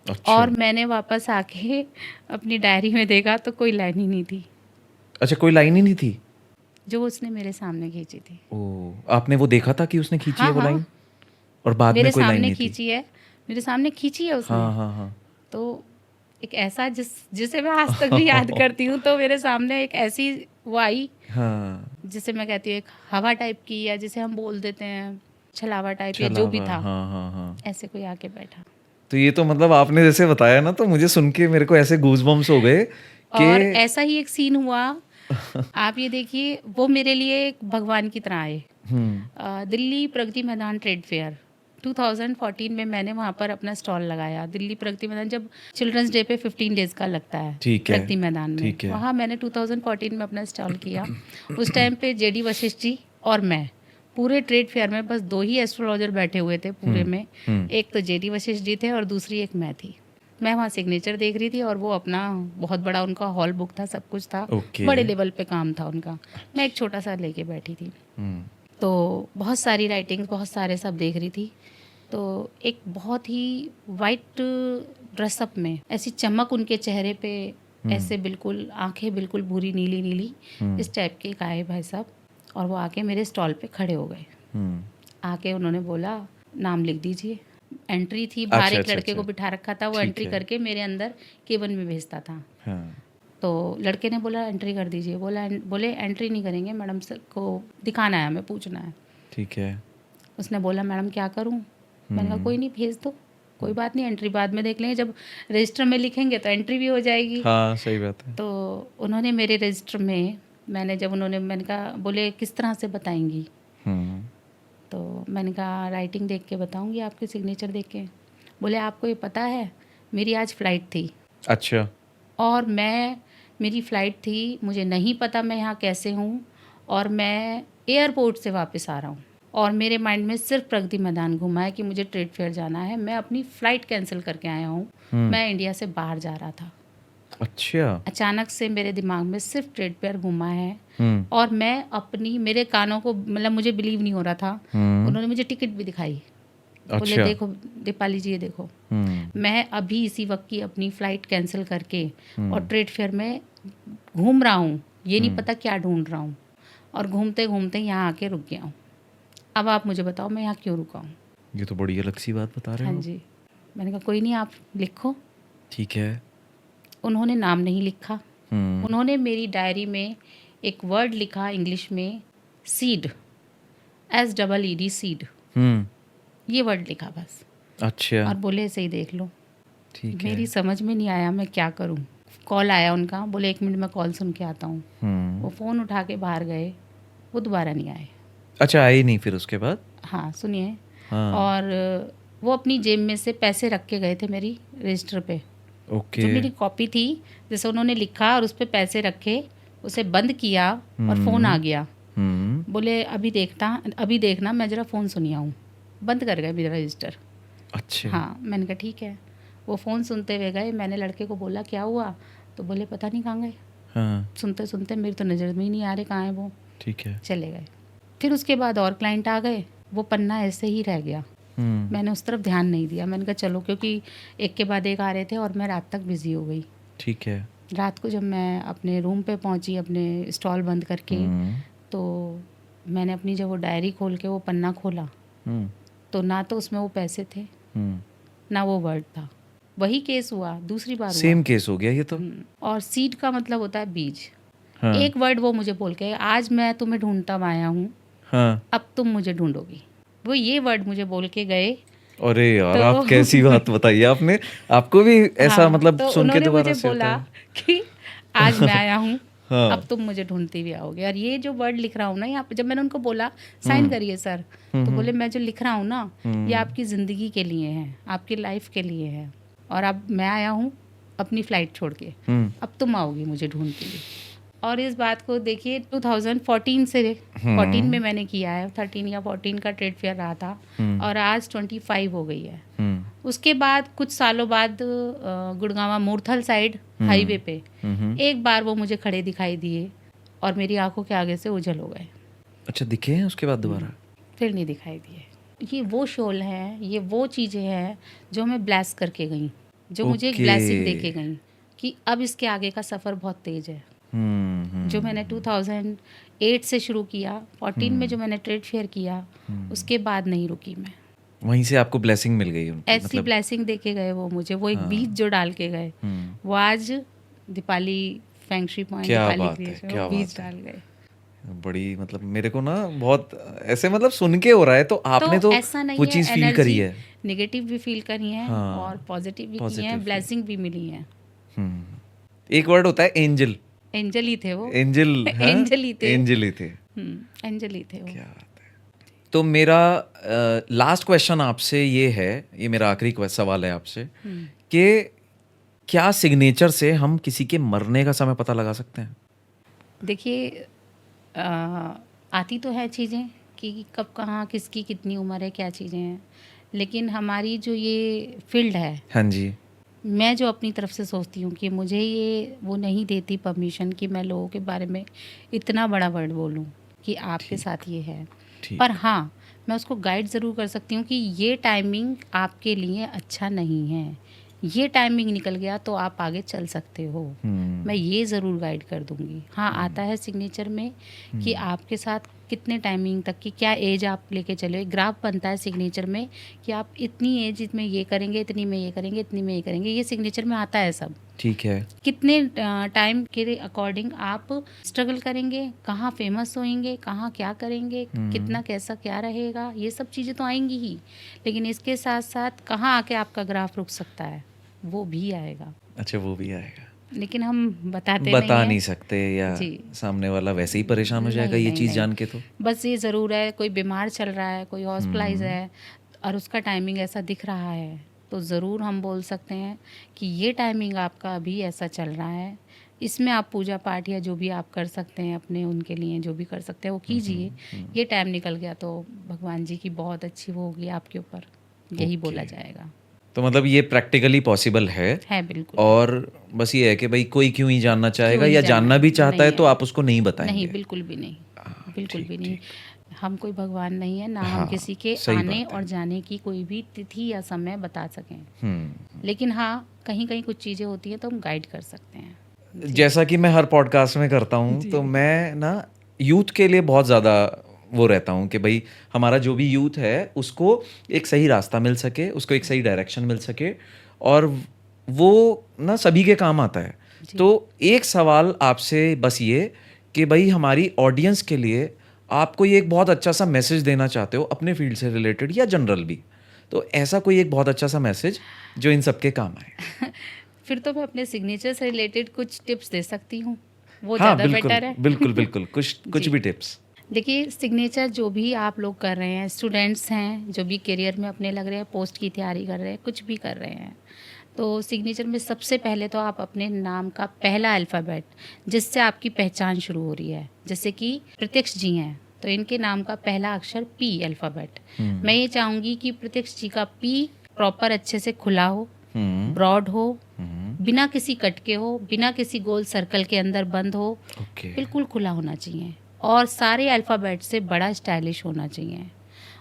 अच्छा। और मैंने वापस आके अपनी डायरी में देखा, तो कोई लाइन ही नहीं थी अच्छा, कोई लाइन ही नहीं थी? जो उसने मेरे सामने खींची थी। ओ, आपने वो देखा था कि उसने खींची है हाँ वो हाँ, लाइन? और बाद में मेरे कोई लाइन सामने नहीं थी? खींची है, मेरे सामने खींची है उसने। हाँ हाँ हाँ। तो एक ऐसा जिसे मैं आज तक भी याद करती हूँ, तो मेरे सामने एक ऐसी वो आई, हाँ। जिसे मैं कहती हूँ एक हवा टाइप की, या जिसे हम बोल देते हैं छलावा टाइप, या जो भी छलावा, था, हाँ हाँ हाँ। ऐसे कोई आके बैठा। तो ये तो मतलब आपने जैसे बताया ना, तो मुझे सुन के मेरे को ऐसे गूज़बम्स हो गए और कि ऐसा ही एक सीन हुआ। आप ये देखिए, वो मेरे लिए एक भगवान की तरह आए। दिल्ली प्रगति मैदान ट्रेड फेयर 2014 में मैंने वहाँ पर अपना स्टॉल लगाया। दिल्ली प्रगति मैदान, जब चिल्ड्रंस डे पे 15 डेज का लगता है, ठीक है। प्रगति मैदान में, ठीक है। वहाँ मैंने 2014 में अपना स्टॉल किया। उस टाइम पे जेडी वशिष्ठ जी और मैं, पूरे ट्रेड फेयर में बस 2 ही एस्ट्रोलॉजर बैठे हुए थे पूरे में। एक तो जेडी वशिष्ठ जी थे और दूसरी एक मैं थी। मैं वहाँ सिग्नेचर देख रही थी, और वो अपना बहुत बड़ा उनका हॉल बुक था, सब कुछ था, ओके। बड़े लेवल पे काम था उनका। मैं एक छोटा सा लेके बैठी थी। तो बहुत सारी राइटिंग्स, बहुत सारे सब देख रही थी। तो एक बहुत ही वाइट ड्रेसअप में ऐसी चमक उनके चेहरे पे, ऐसे बिल्कुल आंखें बिल्कुल भूरी नीली नीली, इस टाइप के एक आए भाई साहब, और वो आके मेरे स्टॉल पे खड़े हो गए। आके उन्होंने बोला नाम लिख दीजिए। एंट्री थी, बाहर एक लड़के को बिठा रखा था, वो एंट्री करके मेरे अंदर केबिन में भेजता था। हाँ। तो लड़के ने बोला एंट्री कर दीजिए। बोले एंट्री नहीं करेंगे मैडम, को दिखाना है, हमें पूछना है। ठीक है। उसने बोला मैडम क्या करूं? मैंने कहा कोई नहीं, भेज दो, कोई बात नहीं, एंट्री बाद में देख लेंगे, जब रजिस्टर में लिखेंगे तो एंट्री भी हो जाएगी। हाँ, सही बात है। तो उन्होंने मेरे रजिस्टर में, मैंने कहा, बोले किस तरह से बताएंगी? तो मैंने कहा राइटिंग देख के बताऊंगी, आपके सिग्नेचर देख के। बोले आपको ये पता है मेरी आज फ़्लाइट थी। अच्छा। और मेरी फ़्लाइट थी, मुझे नहीं पता मैं यहाँ कैसे हूँ, और मैं एयरपोर्ट से वापस आ रहा हूँ, और मेरे माइंड में सिर्फ प्रगति मैदान घुमा है कि मुझे ट्रेड फेयर जाना है। मैं अपनी फ़्लाइट कैंसिल करके आया हूँ, मैं इंडिया से बाहर जा रहा था। अच्छा। अचानक से मेरे दिमाग में सिर्फ ट्रेड फेयर घुमा है, और मैं मेरे कानों को, मतलब मुझे बिलीव नहीं हो रहा था। उन्होंने मुझे टिकट भी दिखाई। बोले देखो दीपाली जी, ये देखो, मैं अभी इसी वक्त की अपनी फ़्लाइट कैंसिल करके और ट्रेड फेयर में घूम रहा हूँ, ये नहीं पता क्या ढूंढ रहा हूँ, और घूमते घूमते यहाँ आके रुक गया हूँ। अब आप मुझे बताओ मैं यहाँ क्यों रुका हूँ। ये तो बड़ी अलग सी बात बता रहे हाँ हो। जी। मैंने कहा कोई नहीं, आप लिखो। ठीक है। उन्होंने नाम नहीं लिखा। हम्म। उन्होंने मेरी डायरी में एक वर्ड लिखा इंग्लिश में, सीड, SEED, सीड, हम्म। ये वर्ड लिखा बस। अच्छा। और बोले ऐसे ही देख लो। ठीक है। मेरी समझ में नहीं आया मैं क्या करूं। कॉल आया उनका, बोले 1 मिनट में कॉल सुन के आता हूँ। वो फ़ोन उठा के बाहर गए, वो दोबारा नहीं आए। अच्छा, आए नहीं फिर उसके बाद? हाँ सुनिए। हाँ। और वो अपनी जेब में से पैसे रख के गए थे मेरी रजिस्टर पे। ओके। जो मेरी कॉपी थी, जैसे उन्होंने लिखा और उस पर पैसे रखे, उसे बंद किया और फ़ोन आ गया। बोले अभी देखना मैं ज़रा फ़ोन सुनिया हूँ। बंद कर गए मेरा रजिस्टर। अच्छा। हाँ, मैंने कहा ठीक है। वो फ़ोन सुनते हुए गए। मैंने लड़के को बोला क्या हुआ, तो बोले पता नहीं कहाँ गए। हाँ। सुनते सुनते मेरी तो नज़र में ही नहीं आ रहे कहाँ है वो। ठीक है। चले गए। फिर उसके बाद और क्लाइंट आ गए, वो पन्ना ऐसे ही रह गया। मैंने उस तरफ ध्यान नहीं दिया। मैंने कहा चलो, क्योंकि एक के बाद एक आ रहे थे और मैं रात तक बिज़ी हो गई। ठीक है। रात को जब मैं अपने रूम पे पहुंची, अपने स्टॉल बंद करके, तो मैंने अपनी जब वो डायरी खोल के वो पन्ना खोला, तो ना तो उसमें वो पैसे थे, ना वो वर्ड था। वही केस हुआ, दूसरी बार हुआ। सेम केस हो गया ये तो। और सीड का मतलब होता है बीज। हाँ। एक वर्ड वो मुझे बोल के, आज मैं तुम्हें ढूंढता आया हूँ, हाँ। अब तुम मुझे ढूंढोगी। वो ये वर्ड मुझे बोल के गए। अरे यार, तो आप कैसी बात बताइए आपने। आपको भी ऐसा हाँ, मतलब तो सुन के उन्होंने दोबारा मुझे से होता बोला है? कि आज मैं आया हूँ, हाँ। अब तुम मुझे ढूंढते भी आओगे। और ये जो वर्ड लिख रहा हूँ ना यहाँ पे, जब मैंने उनको बोला साइन करिए सर, तो बोले मैं जो लिख रहा हूँ ना, ये आपकी ज़िंदगी के लिए है, आपकी लाइफ के लिए है। और अब मैं आया हूँ अपनी फ़्लाइट छोड़ के, अब तुम आओगी मुझे ढूंढते हुए। और इस बात को देखिए 2014 से 14 में मैंने किया है, 13 या 14 का ट्रेड फेयर रहा था, और आज 25 हो गई है। उसके बाद कुछ सालों बाद गुड़गांव मूर्थल साइड हाईवे पे एक बार वो मुझे खड़े दिखाई दिए और मेरी आंखों के आगे से ओझल हो गए। अच्छा, दिखे हैं उसके बाद दोबारा? फिर नहीं दिखाई दिए। ये वो शोल है, ये वो चीज़ें हैं जो हमें ब्लेस करके गई, जो मुझे एक ब्लेसिंग दे के गई कि अब इसके आगे का सफ़र बहुत तेज है। जो मैंने 2008 से शुरू किया, 14 में जो मैंने ट्रेड फेयर किया, उसके बाद नहीं रुकी मैं। वहीं से आपको ब्लेसिंग मिल गई उनकी, ऐसी मतलब? ब्लेसिंग दे के गए वो मुझे, वो एक बीज जो डाल के गए, वो आज दीपाली फैंक्शी पॉइंट, क्या दीपाली बात है, क्रिएशन, क्या वो बीज बात है। डाल गए। बड़ी मतलब मेरे को ना बहुत ऐसे मतलब सुन के हो रहा है, तो आपने तो ऐसा नहीं वो है, चीज़ फील करी है। नेगेटिव भी फील करी है, हाँ, और पॉजिटिव भी की positive है, भी। ब्लेसिंग भी मिली है। एक वर्ड होता है एंजल। एंजल ही थे वो। एंजल, हाँ? एंजल ही थे। एंजल ही थे। एंजल ही थे वो। क्या बात है। तो मेरा लास्ट क्वेश्चन आपसे ये है, ये मेरा आखिरी सवाल है आपसे, कि क्या सिग्नेचर से हम किसी के मरने का समय पता लगा सकते हैं? देखिए, आती तो है चीज़ें कि कब कहाँ किसकी कितनी उम्र है, क्या चीज़ें हैं, लेकिन हमारी जो ये फील्ड है, हाँ जी। मैं जो अपनी तरफ से सोचती हूँ कि मुझे ये वो नहीं देती परमिशन कि मैं लोगों के बारे में इतना बड़ा वर्ड बोलूँ कि आपके साथ ये है। पर हाँ, मैं उसको गाइड ज़रूर कर सकती हूँ कि ये टाइमिंग आपके लिए अच्छा नहीं है, ये टाइमिंग निकल गया तो आप आगे चल सकते हो। मैं ये ज़रूर गाइड कर दूँगी। हाँ, आता है सिग्नेचर में कि आपके साथ कितने टाइमिंग तक की क्या एज आप लेके चले, ग्राफ बनता है सिग्नेचर में कि आप इतनी एज में ये करेंगे, इतनी में ये करेंगे, इतनी में ये करेंगे, ये सिग्नेचर में आता है सब। ठीक है। कितने टाइम के अकॉर्डिंग आप स्ट्रगल करेंगे, कहाँ फेमस होएंगे, कहाँ क्या करेंगे, कितना कैसा क्या रहेगा, ये सब चीज़ें तो आएंगी ही, लेकिन इसके साथ साथ कहाँ आके आपका ग्राफ रुक सकता है वो भी आएगा। अच्छा, वो भी आएगा, लेकिन हम बता नहीं सकते, या जी। सामने वाला वैसे ही परेशान हो जाएगा ये चीज़ जान के। तो बस ये ज़रूर है, कोई बीमार चल रहा है, कोई हॉस्पिटलाइज है और उसका टाइमिंग ऐसा दिख रहा है, तो ज़रूर हम बोल सकते हैं कि ये टाइमिंग आपका अभी ऐसा चल रहा है, इसमें आप पूजा पाठ या जो भी आप कर सकते हैं अपने उनके लिए, जो भी कर सकते हैं वो कीजिए। ये टाइम निकल गया तो भगवान जी की बहुत अच्छी वो होगी आपके ऊपर, यही बोला जाएगा। तो मतलब ये प्रैक्टिकली पॉसिबल है बिल्कुल। और बस ये है कि भाई कोई क्यों ही जानना चाहेगा, क्यों ही या जानना जानना भी चाहता है तो आप उसको नहीं बताएंगे? नहीं, बिल्कुल भी नहीं, बिल्कुल भी नहीं। हम कोई भगवान नहीं है ना, हाँ, हम किसी के आने और जाने की कोई भी तिथि या समय बता सकें। लेकिन हाँ, कहीं कहीं कुछ चीज़ें होती हैं तो हम गाइड कर सकते हैं। जैसा कि मैं हर पॉडकास्ट में करता हूँ, तो मैं ना यूथ के लिए बहुत ज़्यादा वो रहता हूँ कि भाई हमारा जो भी यूथ है उसको एक सही रास्ता मिल सके, उसको एक सही डायरेक्शन मिल सके, और वो ना सभी के काम आता है। जी। तो एक सवाल आपसे बस ये कि भाई हमारी ऑडियंस के लिए आप कोई एक बहुत अच्छा सा मैसेज देना चाहते हो अपने फील्ड से रिलेटेड या जनरल भी, तो ऐसा कोई एक बहुत अच्छा सा मैसेज जो इन सबके काम आए। फिर तो मैं अपने सिग्नेचर से रिलेटेड कुछ टिप्स दे सकती हूँ, वो हाँ ज़्यादा बिल्कुल बेटर है। बिल्कुल बिल्कुल, कुछ जी। भी टिप्स। देखिए, सिग्नेचर जो भी आप लोग कर रहे हैं, स्टूडेंट्स हैं जो भी करियर में अपने लग रहे हैं, पोस्ट की तैयारी कर रहे हैं, कुछ भी कर रहे हैं, तो सिग्नेचर में सबसे पहले तो आप अपने नाम का पहला अल्फ़ाबेट, जिससे आपकी पहचान शुरू हो रही है, जैसे कि प्रत्यक्ष जी हैं तो इनके नाम का पहला अक्षर पी अल्फ़ाबेट। मैं ये चाहूँगी कि प्रत्यक्ष जी का पी प्रॉपर अच्छे से खुला हो, ब्रॉड हो, बिना किसी कट के हो, बिना किसी गोल सर्कल के अंदर बंद हो, ओके। बिल्कुल खुला होना चाहिए, और सारे अल्फ़ाबेट से बड़ा स्टाइलिश होना चाहिए,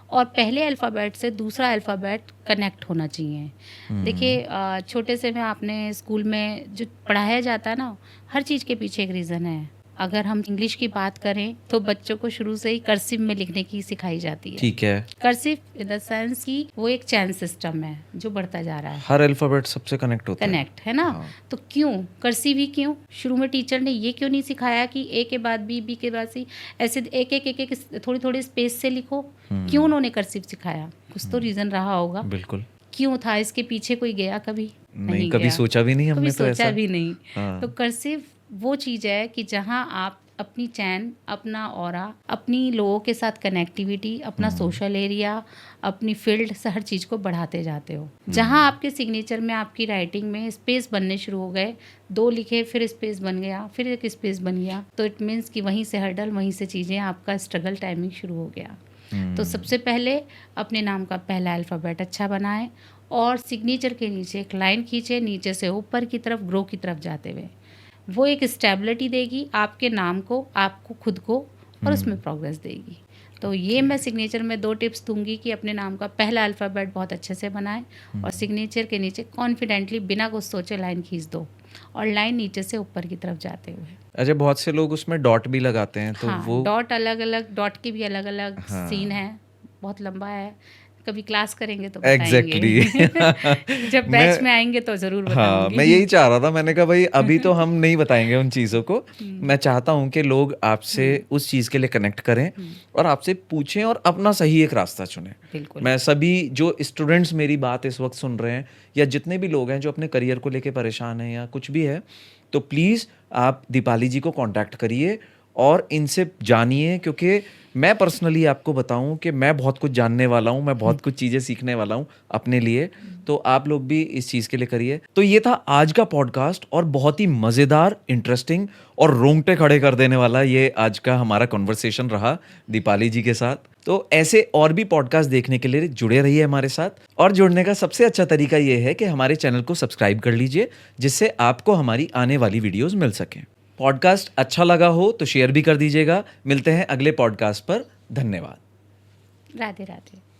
और पहले अल्फ़ाबेट से दूसरा अल्फ़ाबेट कनेक्ट होना चाहिए। देखिए, छोटे से में आपने स्कूल में जो पढ़ाया जाता है ना, हर चीज़ के पीछे एक रीज़न है। अगर हम इंग्लिश की बात करें तो बच्चों को शुरू से ही कर्सिव में लिखने की सिखाई जाती है। ठीक है। कर्सिव इन द सेंस कि वो एक चैन सिस्टम है जो बढ़ता जा रहा है, हर अल्फाबेट सबसे कनेक्ट होता है। कनेक्ट है ना। हाँ। तो क्यों कर्सिव ही क्यों? शुरू में टीचर ने ये क्यों नहीं सिखाया कि ए के बाद बी, बी के बाद सी, ऐसे एक थोड़ी थोड़ी स्पेस से लिखो? क्यों उन्होंने कर्सिव सिखाया? कुछ तो रीज़न रहा होगा। बिल्कुल। क्यों था? इसके पीछे कोई गया कभी? नहीं, कभी गया। सोचा भी नहीं हमने कभी तो सोचा ऐसा। भी नहीं। हाँ। तो कर्सिव वो चीज़ है कि जहाँ आप अपनी चैन, अपना ऑरा, अपनी लोगों के साथ कनेक्टिविटी, अपना सोशल एरिया, अपनी फील्ड से हर चीज़ को बढ़ाते जाते हो। जहाँ आपके सिग्नेचर में, आपकी राइटिंग में स्पेस बनने शुरू हो गए, 2 लिखे फिर स्पेस बन गया, फिर एक स्पेस बन गया, तो इट मीन्स कि वहीं से हर्डल, वहीं से चीज़ें, आपका स्ट्रगल टाइमिंग शुरू हो गया। तो सबसे पहले अपने नाम का पहला अल्फ़ाबेट अच्छा बनाएं, और सिग्नेचर के नीचे एक लाइन खींचे, नीचे से ऊपर की तरफ, ग्रो की तरफ जाते हुए। वो एक स्टेबिलिटी देगी आपके नाम को, आपको खुद को, और उसमें प्रोग्रेस देगी। तो ये मैं सिग्नेचर में 2 टिप्स दूंगी कि अपने नाम का पहला अल्फ़ाबेट बहुत अच्छे से बनाएं, और सिग्नेचर के नीचे कॉन्फिडेंटली बिना कुछ सोचे लाइन खींच दो, और लाइन नीचे से ऊपर की तरफ जाते हुए। अच्छा, बहुत से लोग उसमें डॉट भी लगाते हैं, तो हाँ, वो डॉट अलग अलग, डॉट के भी अलग अलग हाँ। सीन है, बहुत लंबा है, कभी क्लास करेंगे तो एग्जैक्टली बताएंगे। जब बैच में आएंगे तो ज़रूर हाँ, बताऊंगी। मैं यही चाह रहा था। मैंने कहा भाई अभी तो हम नहीं बताएंगे उन चीज़ों को। मैं चाहता हूँ कि लोग आपसे उस चीज़ के लिए कनेक्ट करें और आपसे पूछें और अपना सही एक रास्ता चुनें। बिल्कुल। मैं सभी जो स्टूडेंट्स मेरी बात इस वक्त सुन रहे हैं, या जितने भी लोग हैं जो अपने करियर को लेके परेशान हैं या कुछ भी है, तो प्लीज़ आप दीपाली जी को कांटेक्ट करिए और इनसे जानिए, क्योंकि मैं पर्सनली आपको बताऊं कि मैं बहुत कुछ जानने वाला हूं, मैं बहुत कुछ चीज़ें सीखने वाला हूं अपने लिए। तो आप लोग भी इस चीज़ के लिए करिए। तो ये था आज का पॉडकास्ट, और बहुत ही मज़ेदार, इंटरेस्टिंग और रोंगटे खड़े कर देने वाला ये आज का हमारा कन्वर्सेशन रहा दीपाली जी के साथ। तो ऐसे और भी पॉडकास्ट देखने के लिए जुड़े रहिए हमारे साथ, और जुड़ने का सबसे अच्छा तरीका ये है कि हमारे चैनल को सब्सक्राइब कर लीजिए, जिससे आपको हमारी आने वाली वीडियोज़ मिल सकें। पॉडकास्ट अच्छा लगा हो तो शेयर भी कर दीजिएगा। मिलते हैं अगले पॉडकास्ट पर। धन्यवाद। राधे राधे।